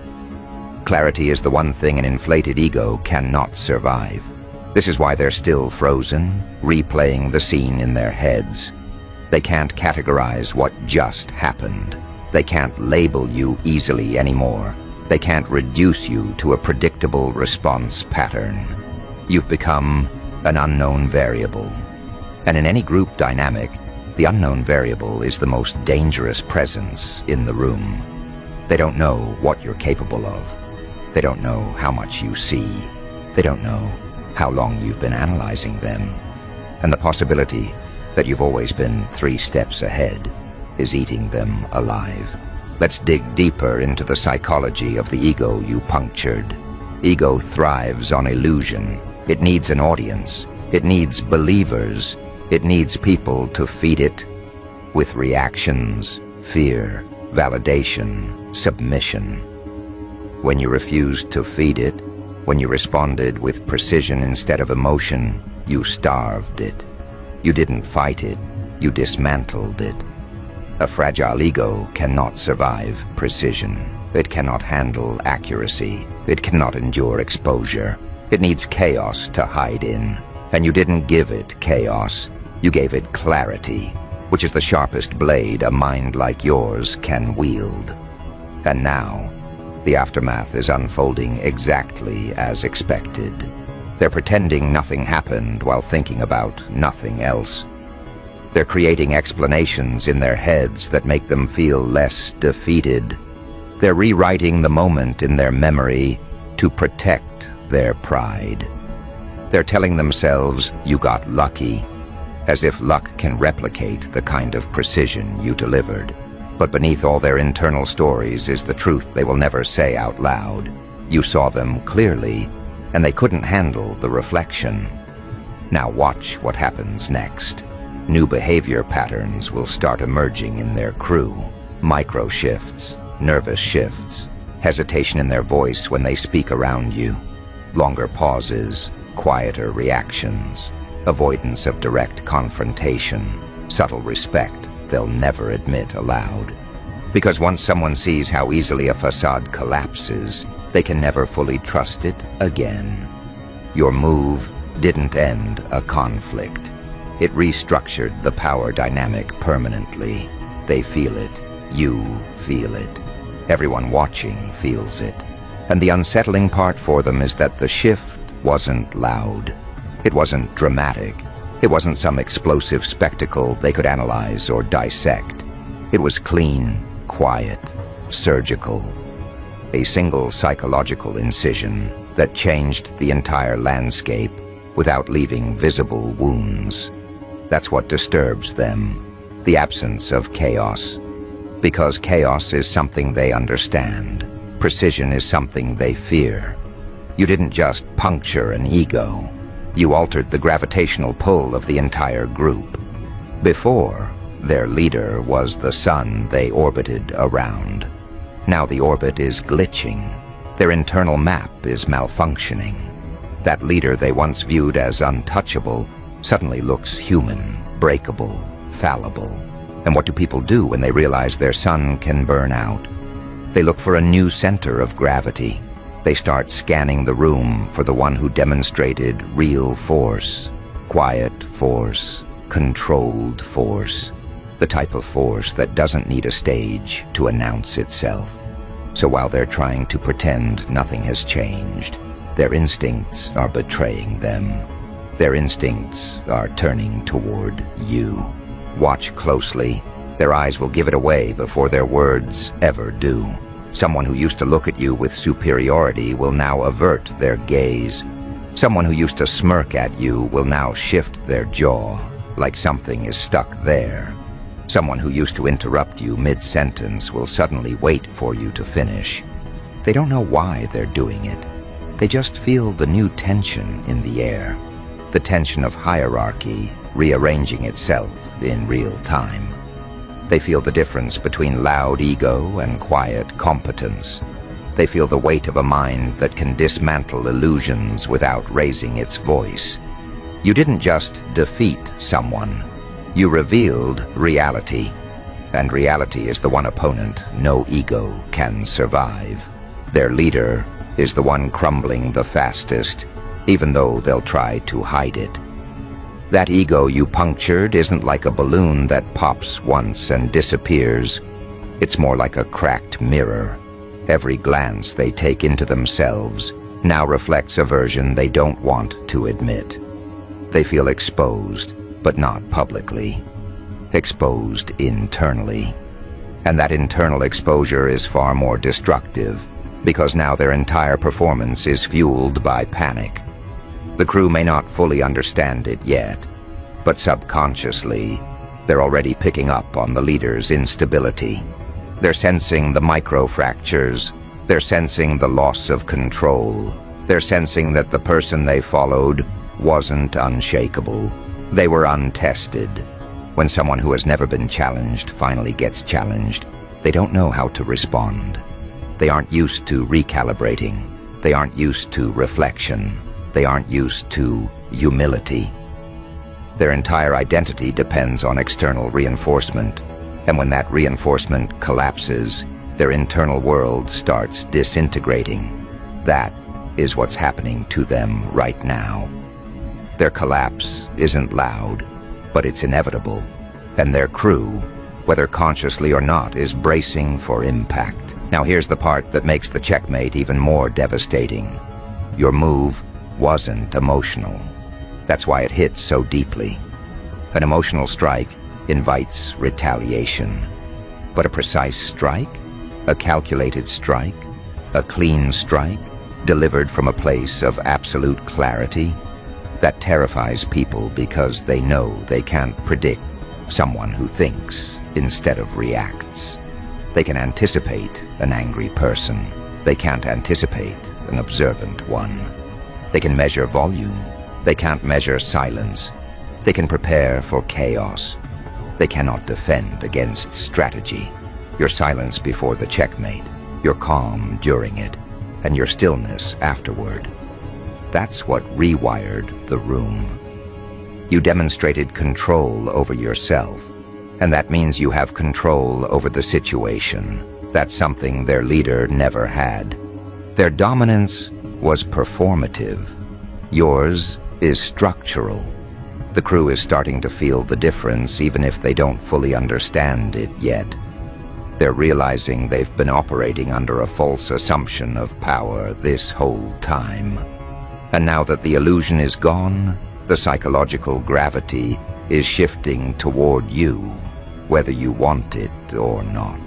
Clarity is the one thing an inflated ego cannot survive. This is why they're still frozen, replaying the scene in their heads. They can't categorize what just happened. They can't label you easily anymore. They can't reduce you to a predictable response pattern. You've become an unknown variable. And in any group dynamic, the unknown variable is the most dangerous presence in the room. They don't know what you're capable of. They don't know how much you see. They don't know how long you've been analyzing them. And the possibility that you've always been 3 steps ahead is eating them alive. Let's dig deeper into the psychology of the ego you punctured. Ego thrives on illusion. It needs an audience. It needs believers. It needs people to feed it with reactions, fear, validation, submission. When you refused to feed it, when you responded with precision instead of emotion, you starved it. You didn't fight it, you dismantled it. A fragile ego cannot survive precision. It cannot handle accuracy. It cannot endure exposure. It needs chaos to hide in. And you didn't give it chaos. You gave it clarity, which is the sharpest blade a mind like yours can wield. And now, the aftermath is unfolding exactly as expected. They're pretending nothing happened while thinking about nothing else. They're creating explanations in their heads that make them feel less defeated. They're rewriting the moment in their memory to protect their pride. They're telling themselves, "You got lucky," as if luck can replicate the kind of precision you delivered. But beneath all their internal stories is the truth they will never say out loud. You saw them clearly, and they couldn't handle the reflection. Now watch what happens next. New behavior patterns will start emerging in their crew. Micro shifts, nervous shifts, hesitation in their voice when they speak around you, longer pauses, quieter reactions, avoidance of direct confrontation, subtle respect they'll never admit aloud. Because once someone sees how easily a facade collapses, they can never fully trust it again. Your move didn't end a conflict. It restructured the power dynamic permanently. They feel it. You feel it. Everyone watching feels it. And the unsettling part for them is that the shift wasn't loud. It wasn't dramatic. It wasn't some explosive spectacle they could analyze or dissect. It was clean, quiet, surgical. A single psychological incision that changed the entire landscape without leaving visible wounds. That's what disturbs them, the absence of chaos. Because chaos is something they understand. Precision is something they fear. You didn't just puncture an ego. You altered the gravitational pull of the entire group. Before, their leader was the sun they orbited around. Now the orbit is glitching. Their internal map is malfunctioning. That leader they once viewed as untouchable suddenly looks human, breakable, fallible. And what do people do when they realize their sun can burn out? They look for a new center of gravity. They start scanning the room for the one who demonstrated real force, quiet force, controlled force, the type of force that doesn't need a stage to announce itself. So while they're trying to pretend nothing has changed, their instincts are betraying them. Their instincts are turning toward you. Watch closely. Their eyes will give it away before their words ever do. Someone who used to look at you with superiority will now avert their gaze. Someone who used to smirk at you will now shift their jaw, like something is stuck there. Someone who used to interrupt you mid-sentence will suddenly wait for you to finish. They don't know why they're doing it. They just feel the new tension in the air. The tension of hierarchy rearranging itself in real time. They feel the difference between loud ego and quiet competence. They feel the weight of a mind that can dismantle illusions without raising its voice. You didn't just defeat someone. You revealed reality. And reality is the one opponent no ego can survive. Their leader is the one crumbling the fastest, even though they'll try to hide it. That ego you punctured isn't like a balloon that pops once and disappears. It's more like a cracked mirror. Every glance they take into themselves now reflects a version they don't want to admit. They feel exposed, but not publicly. Exposed internally. And that internal exposure is far more destructive, because now their entire performance is fueled by panic. The crew may not fully understand it yet, but subconsciously, they're already picking up on the leader's instability. They're sensing the micro-fractures. They're sensing the loss of control. They're sensing that the person they followed wasn't unshakable. They were untested. When someone who has never been challenged finally gets challenged, they don't know how to respond. They aren't used to recalibrating. They aren't used to reflection. They aren't used to humility. Their entire identity depends on external reinforcement, and when that reinforcement collapses, Their internal world starts disintegrating. That is what's happening to them right now. Their collapse isn't loud, but it's inevitable, and their crew, whether consciously or not, is bracing for impact. Now here's the part that makes the checkmate even more devastating. Your move wasn't emotional. That's why it hit so deeply. An emotional strike invites retaliation. But a precise strike? A calculated strike? A clean strike? Delivered from a place of absolute clarity? That terrifies people because they know they can't predict someone who thinks instead of reacts. They can anticipate an angry person. They can't anticipate an observant one. They can measure volume. They can't measure silence. They can prepare for chaos. They cannot defend against strategy. Your silence before the checkmate, your calm during it, and your stillness afterward. That's what rewired the room. You demonstrated control over yourself, and that means you have control over the situation. That's something their leader never had. Their dominance was performative. Yours is structural. The crew is starting to feel the difference even if they don't fully understand it yet. They're realizing they've been operating under a false assumption of power this whole time. And now that the illusion is gone, the psychological gravity is shifting toward you, whether you want it or not.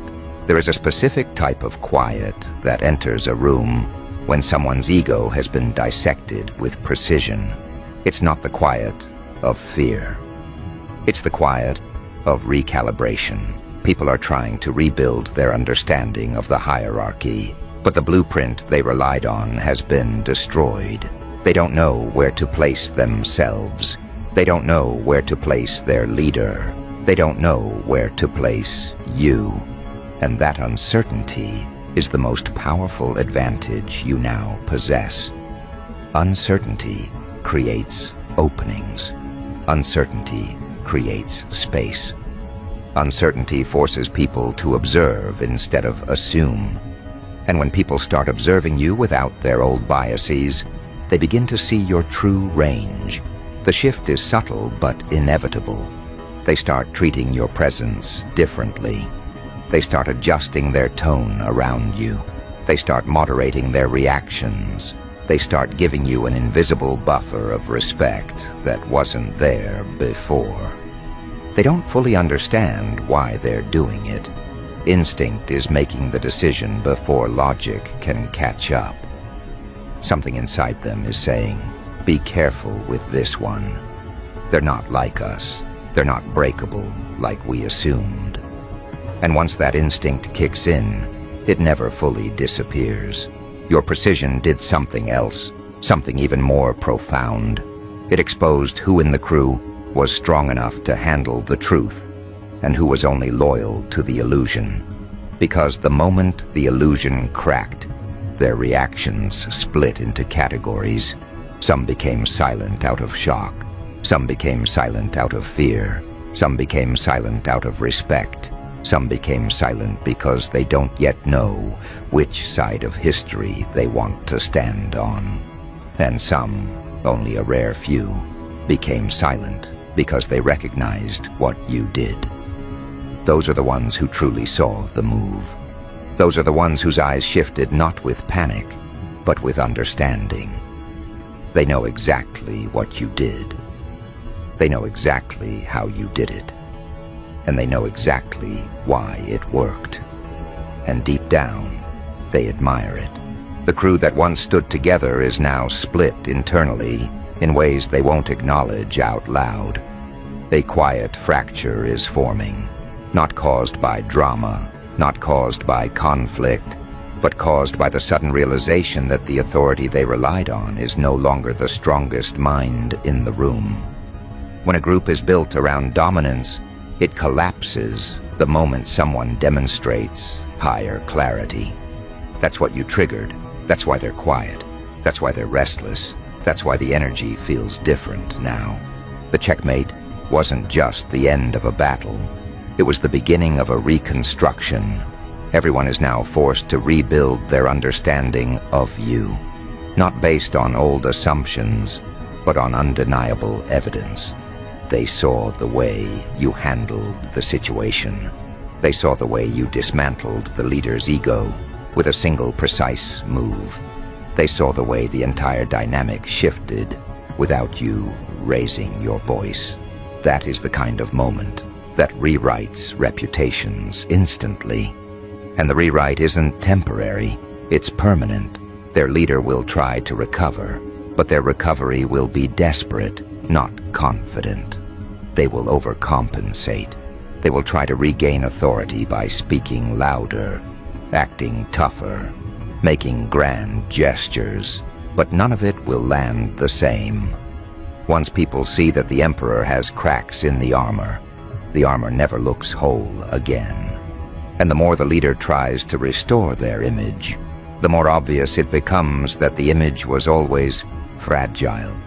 There is a specific type of quiet that enters a room when someone's ego has been dissected with precision. It's not the quiet of fear. It's the quiet of recalibration. People are trying to rebuild their understanding of the hierarchy, but the blueprint they relied on has been destroyed. They don't know where to place themselves. They don't know where to place their leader. They don't know where to place you. And that uncertainty is the most powerful advantage you now possess. Uncertainty creates openings. Uncertainty creates space. Uncertainty forces people to observe instead of assume. And when people start observing you without their old biases, they begin to see your true range. The shift is subtle but inevitable. They start treating your presence differently. They start adjusting their tone around you. They start moderating their reactions. They start giving you an invisible buffer of respect that wasn't there before. They don't fully understand why they're doing it. Instinct is making the decision before logic can catch up. Something inside them is saying, be careful with this one. They're not like us. They're not breakable like we assumed. And once that instinct kicks in, it never fully disappears. Your precision did something else, something even more profound. It exposed who in the crew was strong enough to handle the truth and who was only loyal to the illusion. Because the moment the illusion cracked, their reactions split into categories. Some became silent out of shock. Some became silent out of fear. Some became silent out of respect. Some became silent because they don't yet know which side of history they want to stand on. And some, only a rare few, became silent because they recognized what you did. Those are the ones who truly saw the move. Those are the ones whose eyes shifted not with panic, but with understanding. They know exactly what you did. They know exactly how you did it. And they know exactly why it worked. And deep down, they admire it. The crew that once stood together is now split internally in ways they won't acknowledge out loud. A quiet fracture is forming, not caused by drama, not caused by conflict, but caused by the sudden realization that the authority they relied on is no longer the strongest mind in the room. When a group is built around dominance, it collapses the moment someone demonstrates higher clarity. That's what you triggered. That's why they're quiet. That's why they're restless. That's why the energy feels different now. The checkmate wasn't just the end of a battle. It was the beginning of a reconstruction, Everyone is now forced to rebuild their understanding of you, not based on old assumptions, but on undeniable evidence. They saw the way you handled the situation. They saw the way you dismantled the leader's ego with a single precise move. They saw the way the entire dynamic shifted without you raising your voice. That is the kind of moment that rewrites reputations instantly. And the rewrite isn't temporary, it's permanent. Their leader will try to recover, but their recovery will be desperate, not confident. They will overcompensate. They will try to regain authority by speaking louder, acting tougher, making grand gestures, but none of it will land the same. Once people see that the emperor has cracks in the armor never looks whole again. And the more the leader tries to restore their image, the more obvious it becomes that the image was always fragile.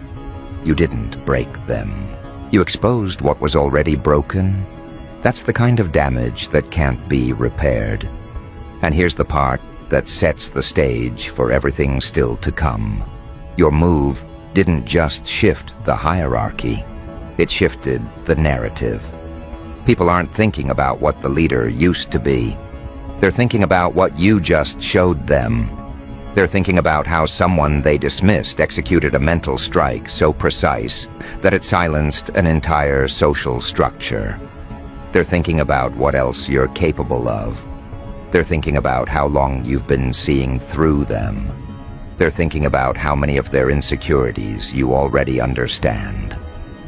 You didn't break them. You exposed what was already broken. That's the kind of damage that can't be repaired. And here's the part that sets the stage for everything still to come. Your move didn't just shift the hierarchy, it shifted the narrative. People aren't thinking about what the leader used to be. They're thinking about what you just showed them. They're thinking about how someone they dismissed executed a mental strike so precise that it silenced an entire social structure. They're thinking about what else you're capable of. They're thinking about how long you've been seeing through them. They're thinking about how many of their insecurities you already understand.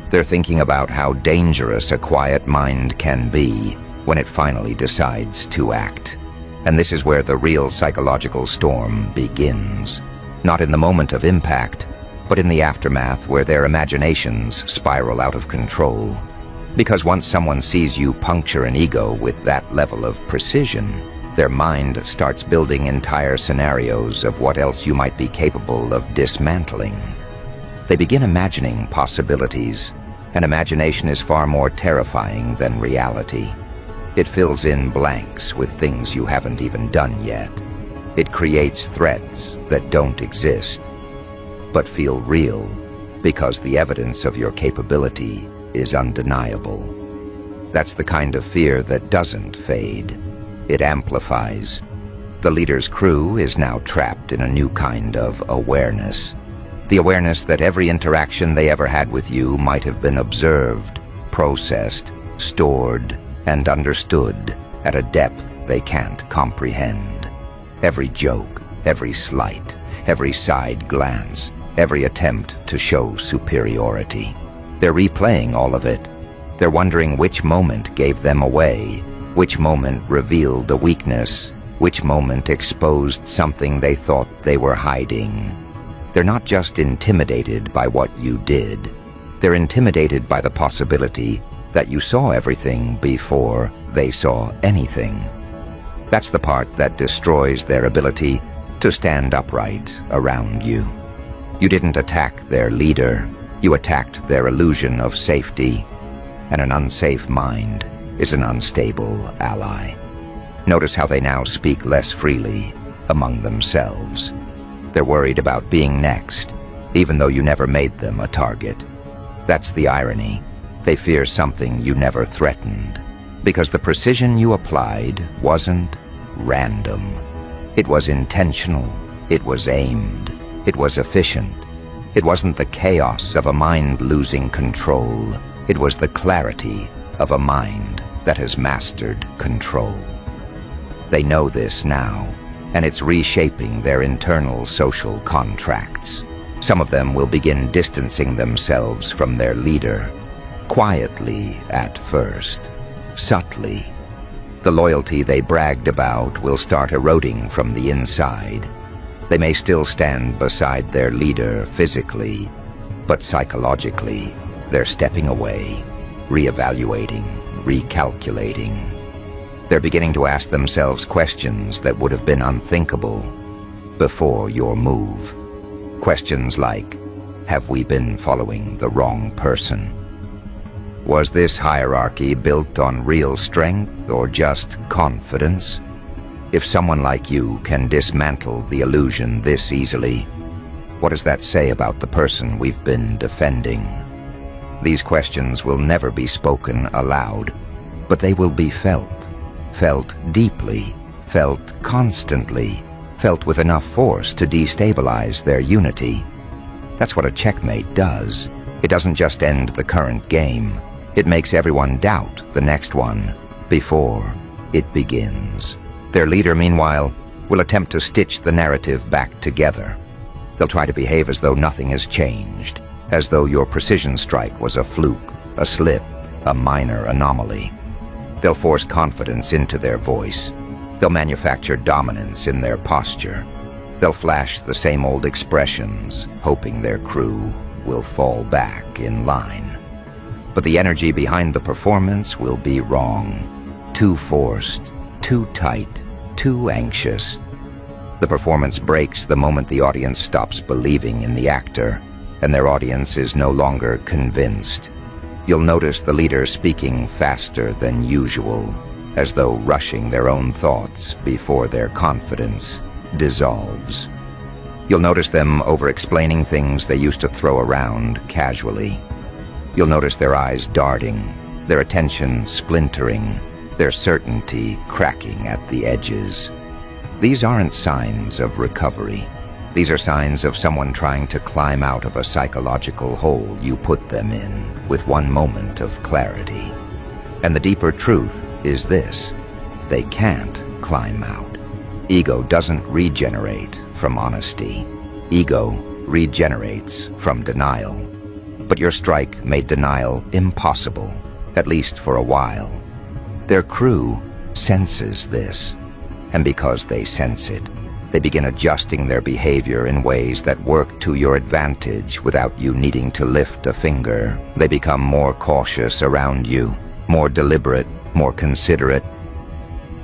They're thinking about how dangerous a quiet mind can be when it finally decides to act. And this is where the real psychological storm begins. Not in the moment of impact, but in the aftermath where their imaginations spiral out of control. Because once someone sees you puncture an ego with that level of precision, their mind starts building entire scenarios of what else you might be capable of dismantling. They begin imagining possibilities, and imagination is far more terrifying than reality. It fills in blanks with things you haven't even done yet. It creates threats that don't exist, but feel real because the evidence of your capability is undeniable. That's the kind of fear that doesn't fade. It amplifies. The leader's crew is now trapped in a new kind of awareness. The awareness that every interaction they ever had with you might have been observed, processed, stored, and understood at a depth they can't comprehend. Every joke, every slight, every side glance, every attempt to show superiority. They're replaying all of it. They're wondering which moment gave them away, which moment revealed a weakness, which moment exposed something they thought they were hiding. They're not just intimidated by what you did. They're intimidated by the possibility that you saw everything before they saw anything. That's the part that destroys their ability to stand upright around you. You didn't attack their leader, you attacked their illusion of safety, and an unsafe mind is an unstable ally. Notice how they now speak less freely among themselves. They're worried about being next, even though you never made them a target. That's the irony. They fear something you never threatened, because the precision you applied wasn't random. It was intentional, it was aimed, it was efficient. It wasn't the chaos of a mind losing control, it was the clarity of a mind that has mastered control. They know this now, and it's reshaping their internal social contracts. Some of them will begin distancing themselves from their leader, quietly at first, subtly. The loyalty they bragged about will start eroding from the inside. They may still stand beside their leader physically, but psychologically, they're stepping away, reevaluating, recalculating. They're beginning to ask themselves questions that would have been unthinkable before your move. Questions like, have we been following the wrong person? Was this hierarchy built on real strength or just confidence? If someone like you can dismantle the illusion this easily, what does that say about the person we've been defending? These questions will never be spoken aloud, but they will be felt deeply, felt constantly, felt with enough force to destabilize their unity. That's what a checkmate does. It doesn't just end the current game. It makes everyone doubt the next one before it begins. Their leader, meanwhile, will attempt to stitch the narrative back together. They'll try to behave as though nothing has changed, as though your precision strike was a fluke, a slip, a minor anomaly. They'll force confidence into their voice. They'll manufacture dominance in their posture. They'll flash the same old expressions, hoping their crew will fall back in line. But the energy behind the performance will be wrong. Too forced, too tight, too anxious. The performance breaks the moment the audience stops believing in the actor, and their audience is no longer convinced. You'll notice the leader speaking faster than usual, as though rushing their own thoughts before their confidence dissolves. You'll notice them over-explaining things they used to throw around casually. You'll notice their eyes darting, their attention splintering, their certainty cracking at the edges. These aren't signs of recovery. These are signs of someone trying to climb out of a psychological hole you put them in with one moment of clarity. And the deeper truth is this: they can't climb out. Ego doesn't regenerate from honesty. Ego regenerates from denial. But your strike made denial impossible, at least for a while. Their crew senses this, and because they sense it, they begin adjusting their behavior in ways that work to your advantage without you needing to lift a finger. They become more cautious around you, more deliberate, more considerate.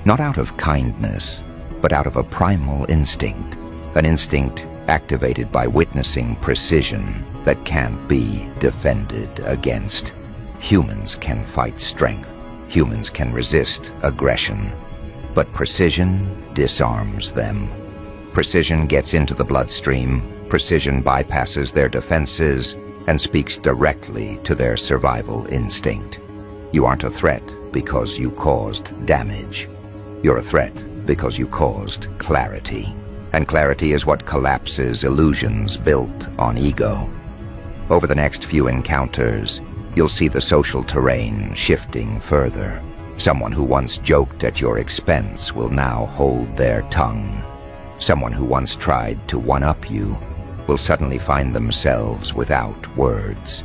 Not out of kindness, but out of a primal instinct, an instinct activated by witnessing precision that can't be defended against. Humans can fight strength. Humans can resist aggression. But precision disarms them. Precision gets into the bloodstream. Precision bypasses their defenses and speaks directly to their survival instinct. You aren't a threat because you caused damage. You're a threat because you caused clarity. And clarity is what collapses illusions built on ego. Over the next few encounters, you'll see the social terrain shifting further. Someone who once joked at your expense will now hold their tongue. Someone who once tried to one-up you will suddenly find themselves without words.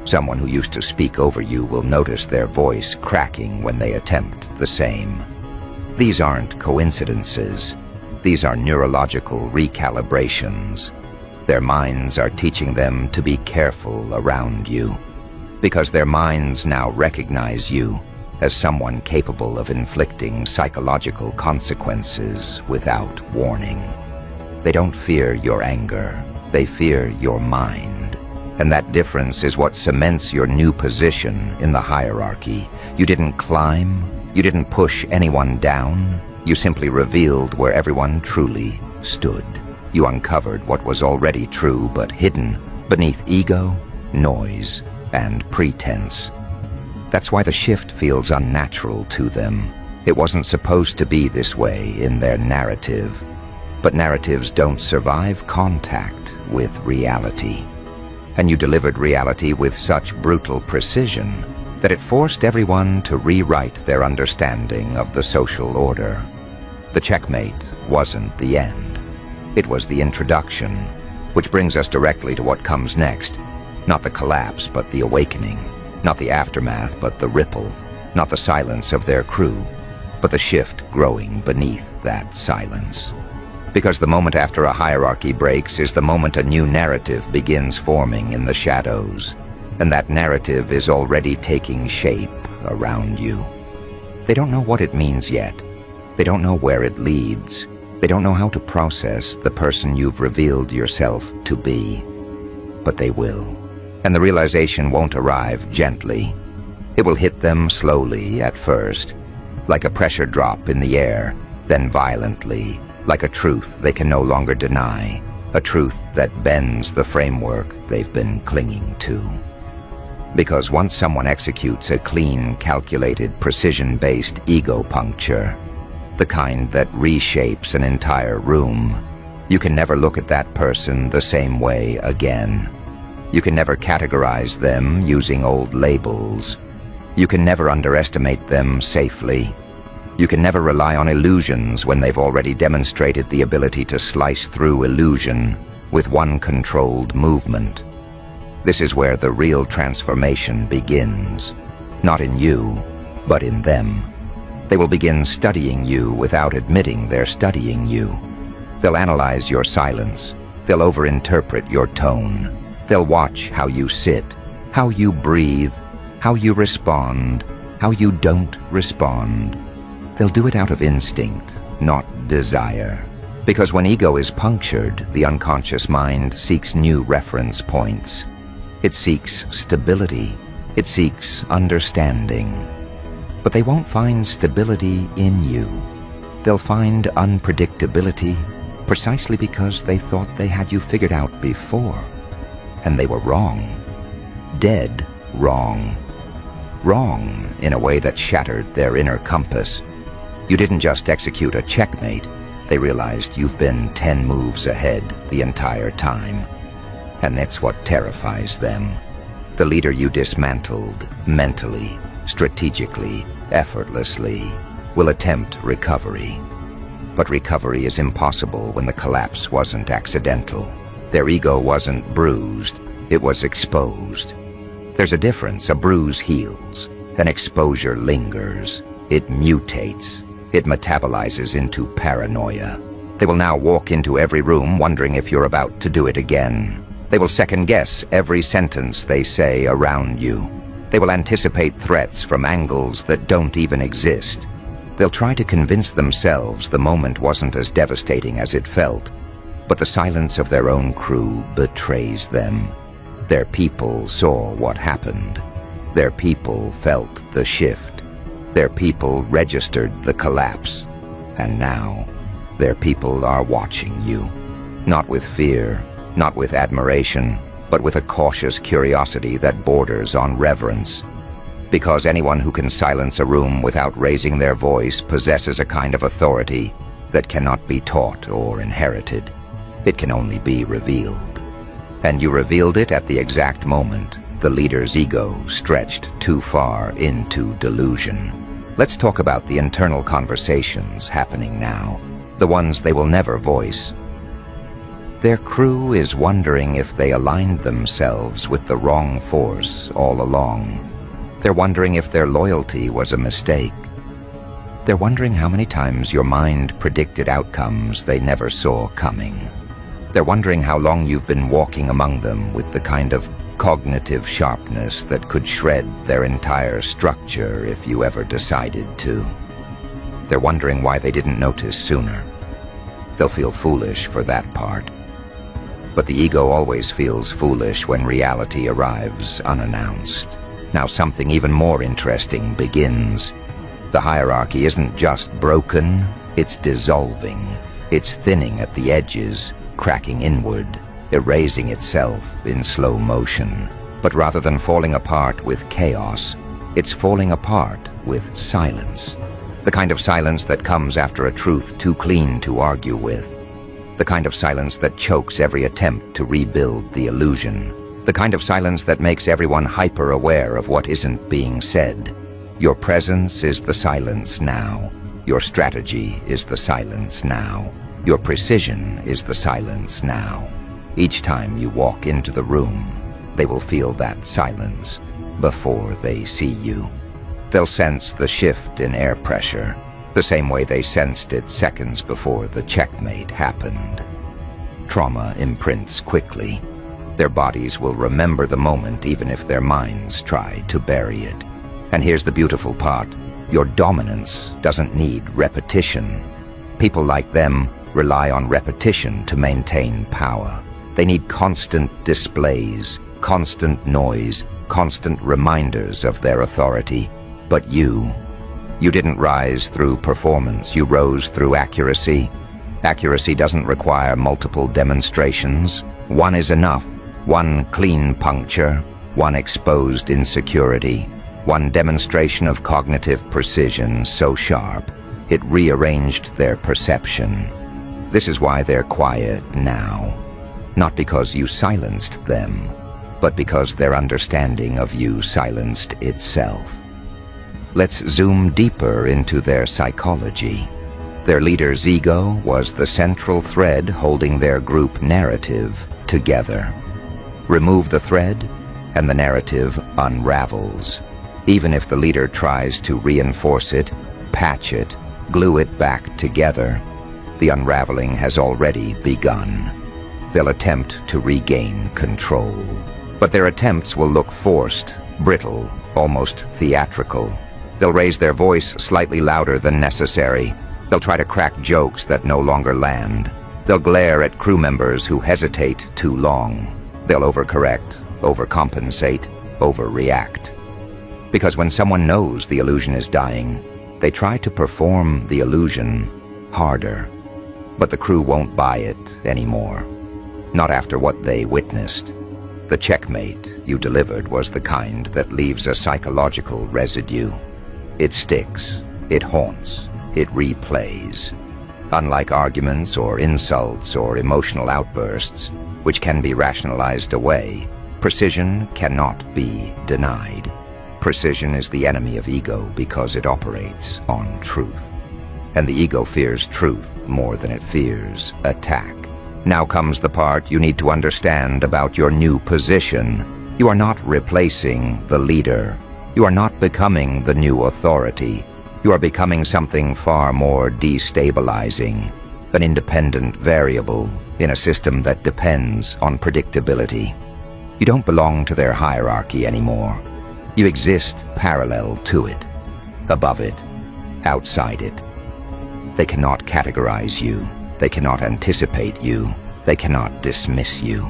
Someone who used to speak over you will notice their voice cracking when they attempt the same. These aren't coincidences. These are neurological recalibrations. Their minds are teaching them to be careful around you, because their minds now recognize you as someone capable of inflicting psychological consequences without warning. They don't fear your anger, they fear your mind. And that difference is what cements your new position in the hierarchy. You didn't climb, you didn't push anyone down, you simply revealed where everyone truly stood. You uncovered what was already true but hidden beneath ego, noise, and pretense. That's why the shift feels unnatural to them. It wasn't supposed to be this way in their narrative. But narratives don't survive contact with reality. And you delivered reality with such brutal precision that it forced everyone to rewrite their understanding of the social order. The checkmate wasn't the end. It was the introduction, which brings us directly to what comes next. Not the collapse, but the awakening. Not the aftermath, but the ripple. Not the silence of their crew, but the shift growing beneath that silence. Because the moment after a hierarchy breaks is the moment a new narrative begins forming in the shadows. And that narrative is already taking shape around you. They don't know what it means yet. They don't know where it leads. They don't know how to process the person you've revealed yourself to be. But they will. And the realization won't arrive gently. It will hit them slowly at first, like a pressure drop in the air, then violently, like a truth they can no longer deny, a truth that bends the framework they've been clinging to. Because once someone executes a clean, calculated, precision-based ego puncture, the kind that reshapes an entire room, you can never look at that person the same way again. You can never categorize them using old labels. You can never underestimate them safely. You can never rely on illusions when they've already demonstrated the ability to slice through illusion with one controlled movement. This is where the real transformation begins. Not in you, but in them. They will begin studying you without admitting they're studying you. They'll analyze your silence. They'll overinterpret your tone. They'll watch how you sit, how you breathe, how you respond, how you don't respond. They'll do it out of instinct, not desire. Because when ego is punctured, the unconscious mind seeks new reference points. It seeks stability. It seeks understanding. But they won't find stability in you. They'll find unpredictability precisely because they thought they had you figured out before. And they were wrong. Dead wrong. Wrong in a way that shattered their inner compass. You didn't just execute a checkmate. They realized you've been 10 moves ahead the entire time. And that's what terrifies them. The leader you dismantled, mentally, strategically, effortlessly, will attempt recovery. But recovery is impossible when the collapse wasn't accidental. Their ego wasn't bruised, it was exposed. There's a difference. A bruise heals. An exposure lingers. It mutates. It metabolizes into paranoia. They will now walk into every room wondering if you're about to do it again. They will second-guess every sentence they say around you. They will anticipate threats from angles that don't even exist. They'll try to convince themselves the moment wasn't as devastating as it felt, but the silence of their own crew betrays them. Their people saw what happened. Their people felt the shift. Their people registered the collapse. And now, their people are watching you. Not with fear, not with admiration, but with a cautious curiosity that borders on reverence. Because anyone who can silence a room without raising their voice possesses a kind of authority that cannot be taught or inherited. It can only be revealed. And you revealed it at the exact moment the leader's ego stretched too far into delusion. Let's talk about the internal conversations happening now, the ones they will never voice. Their crew is wondering if they aligned themselves with the wrong force all along. They're wondering if their loyalty was a mistake. They're wondering how many times your mind predicted outcomes they never saw coming. They're wondering how long you've been walking among them with the kind of cognitive sharpness that could shred their entire structure if you ever decided to. They're wondering why they didn't notice sooner. They'll feel foolish for that part. But the ego always feels foolish when reality arrives unannounced. Now something even more interesting begins. The hierarchy isn't just broken, it's dissolving. It's thinning at the edges, cracking inward, erasing itself in slow motion. But rather than falling apart with chaos, it's falling apart with silence. The kind of silence that comes after a truth too clean to argue with. The kind of silence that chokes every attempt to rebuild the illusion. The kind of silence that makes everyone hyper-aware of what isn't being said. Your presence is the silence now. Your strategy is the silence now. Your precision is the silence now. Each time you walk into the room, they will feel that silence before they see you. They'll sense the shift in air pressure, the same way they sensed it seconds before the checkmate happened. Trauma imprints quickly. Their bodies will remember the moment even if their minds try to bury it. And here's the beautiful part. Your dominance doesn't need repetition. People like them rely on repetition to maintain power. They need constant displays, constant noise, constant reminders of their authority. But you You didn't rise through performance, you rose through accuracy. Accuracy doesn't require multiple demonstrations. One is enough. One clean puncture, one exposed insecurity, one demonstration of cognitive precision so sharp it rearranged their perception. This is why they're quiet now. Not because you silenced them, but because their understanding of you silenced itself. Let's zoom deeper into their psychology. Their leader's ego was the central thread holding their group narrative together. Remove the thread, and the narrative unravels. Even if the leader tries to reinforce it, patch it, glue it back together, the unraveling has already begun. They'll attempt to regain control. But their attempts will look forced, brittle, almost theatrical. They'll raise their voice slightly louder than necessary. They'll try to crack jokes that no longer land. They'll glare at crew members who hesitate too long. They'll overcorrect, overcompensate, overreact. Because when someone knows the illusion is dying, they try to perform the illusion harder. But the crew won't buy it anymore. Not after what they witnessed. The checkmate you delivered was the kind that leaves a psychological residue. It sticks, it haunts, it replays. Unlike arguments or insults or emotional outbursts, which can be rationalized away, precision cannot be denied. Precision is the enemy of ego because it operates on truth. And the ego fears truth more than it fears attack. Now comes the part you need to understand about your new position. You are not replacing the leader. You are not becoming the new authority. You are becoming something far more destabilizing, an independent variable in a system that depends on predictability. You don't belong to their hierarchy anymore. You exist parallel to it, above it, outside it. They cannot categorize you. They cannot anticipate you. They cannot dismiss you.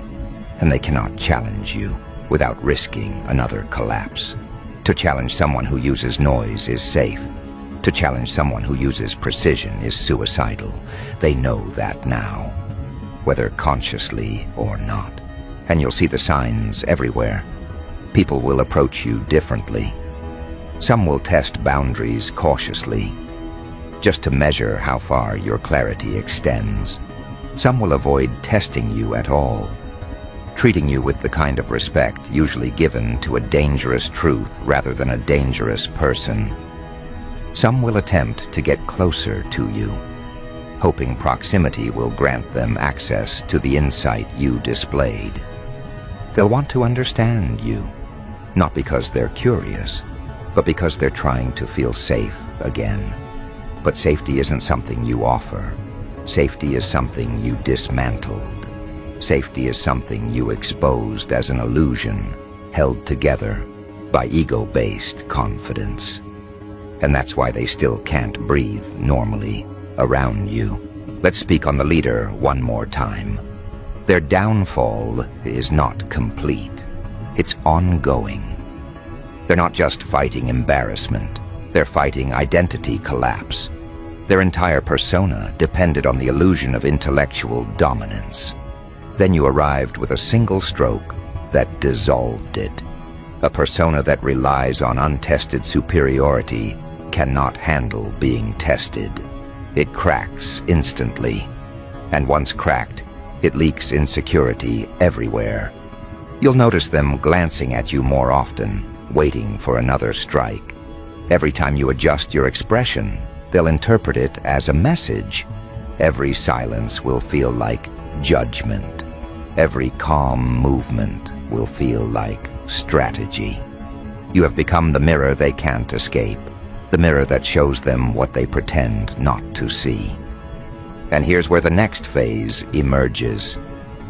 And they cannot challenge you without risking another collapse. To challenge someone who uses noise is safe. To challenge someone who uses precision is suicidal. They know that now, whether consciously or not. And you'll see the signs everywhere. People will approach you differently. Some will test boundaries cautiously, just to measure how far your clarity extends. Some will avoid testing you at all, treating you with the kind of respect usually given to a dangerous truth rather than a dangerous person. Some will attempt to get closer to you, hoping proximity will grant them access to the insight you displayed. They'll want to understand you, not because they're curious, but because they're trying to feel safe again. But safety isn't something you offer. Safety is something you dismantled. Safety is something you exposed as an illusion, held together by ego-based confidence. And that's why they still can't breathe normally around you. Let's speak on the leader one more time. Their downfall is not complete. It's ongoing. They're not just fighting embarrassment. They're fighting identity collapse. Their entire persona depended on the illusion of intellectual dominance. Then you arrived with a single stroke that dissolved it. A persona that relies on untested superiority cannot handle being tested. It cracks instantly. And once cracked, it leaks insecurity everywhere. You'll notice them glancing at you more often, waiting for another strike. Every time you adjust your expression, they'll interpret it as a message. Every silence will feel like judgment. Every calm movement will feel like strategy. You have become the mirror they can't escape, the mirror that shows them what they pretend not to see. And here's where the next phase emerges.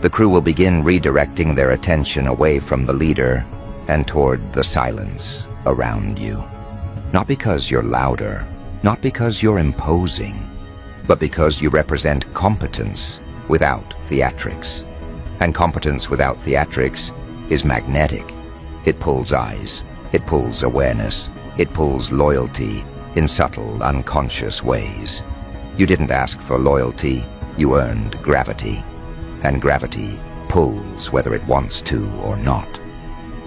The crew will begin redirecting their attention away from the leader and toward the silence around you. Not because you're louder, not because you're imposing, but because you represent competence without theatrics. And competence without theatrics is magnetic. It pulls eyes, it pulls awareness, it pulls loyalty, in subtle, unconscious ways. You didn't ask for loyalty, you earned gravity. And gravity pulls whether it wants to or not.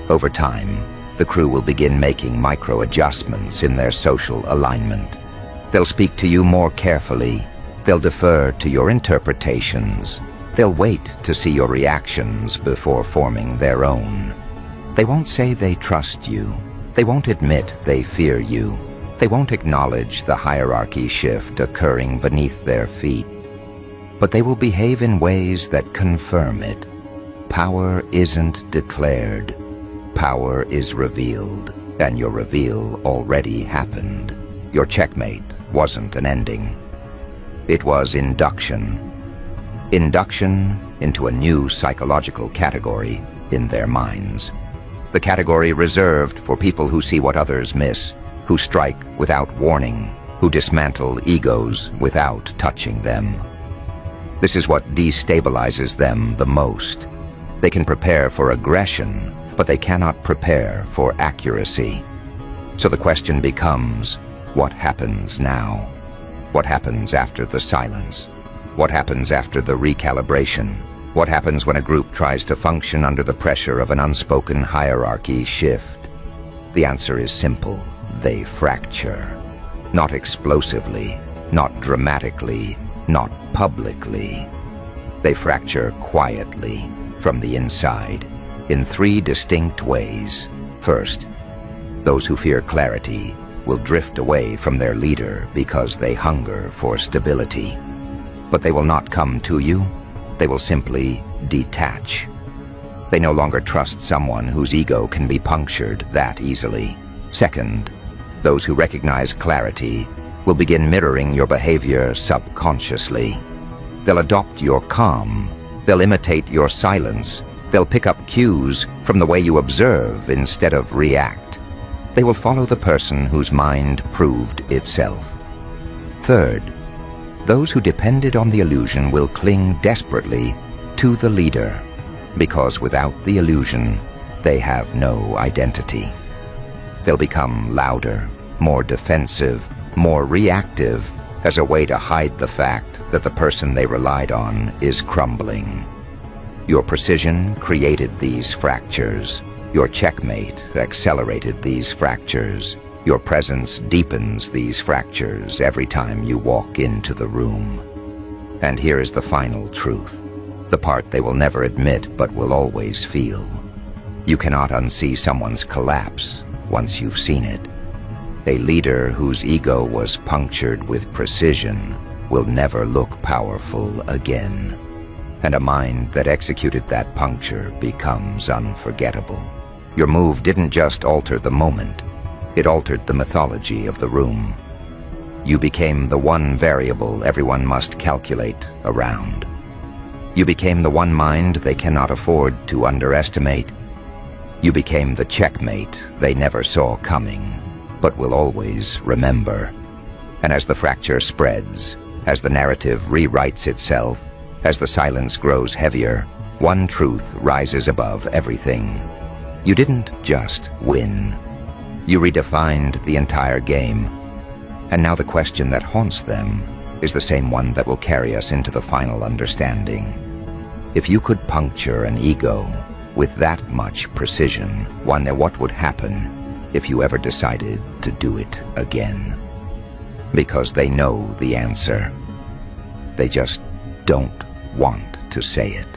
Over time, the crew will begin making micro-adjustments in their social alignment. They'll speak to you more carefully. They'll defer to your interpretations. They'll wait to see your reactions before forming their own. They won't say they trust you. They won't admit they fear you. They won't acknowledge the hierarchy shift occurring beneath their feet. But they will behave in ways that confirm it. Power isn't declared. Power is revealed, and your reveal already happened. Your checkmate wasn't an ending. It was induction. Induction into a new psychological category in their minds. The category reserved for people who see what others miss, who strike without warning, who dismantle egos without touching them. This is what destabilizes them the most. They can prepare for aggression, but they cannot prepare for accuracy. So the question becomes, what happens now? What happens after the silence? What happens after the recalibration? What happens when a group tries to function under the pressure of an unspoken hierarchy shift? The answer is simple. They fracture. Not explosively, not dramatically, not publicly. They fracture quietly, from the inside, in three distinct ways. First, those who fear clarity will drift away from their leader because they hunger for stability. But they will not come to you. They will simply detach. They no longer trust someone whose ego can be punctured that easily. Second, those who recognize clarity will begin mirroring your behavior subconsciously. They'll adopt your calm. They'll imitate your silence. They'll pick up cues from the way you observe instead of react. They will follow the person whose mind proved itself. Third, those who depended on the illusion will cling desperately to the leader, because without the illusion, they have no identity. They'll become louder, more defensive, more reactive, as a way to hide the fact that the person they relied on is crumbling. Your precision created these fractures. Your checkmate accelerated these fractures. Your presence deepens these fractures every time you walk into the room. And here is the final truth, the part they will never admit but will always feel. You cannot unsee someone's collapse once you've seen it. A leader whose ego was punctured with precision will never look powerful again. And a mind that executed that puncture becomes unforgettable. Your move didn't just alter the moment, it altered the mythology of the room. You became the one variable everyone must calculate around. You became the one mind they cannot afford to underestimate. You became the checkmate they never saw coming, but will always remember. And as the fracture spreads, as the narrative rewrites itself, as the silence grows heavier, one truth rises above everything. You didn't just win. You redefined the entire game. And now the question that haunts them is the same one that will carry us into the final understanding. If you could puncture an ego with that much precision, what would happen if you ever decided to do it again? Because they know the answer. They just don't want to say it.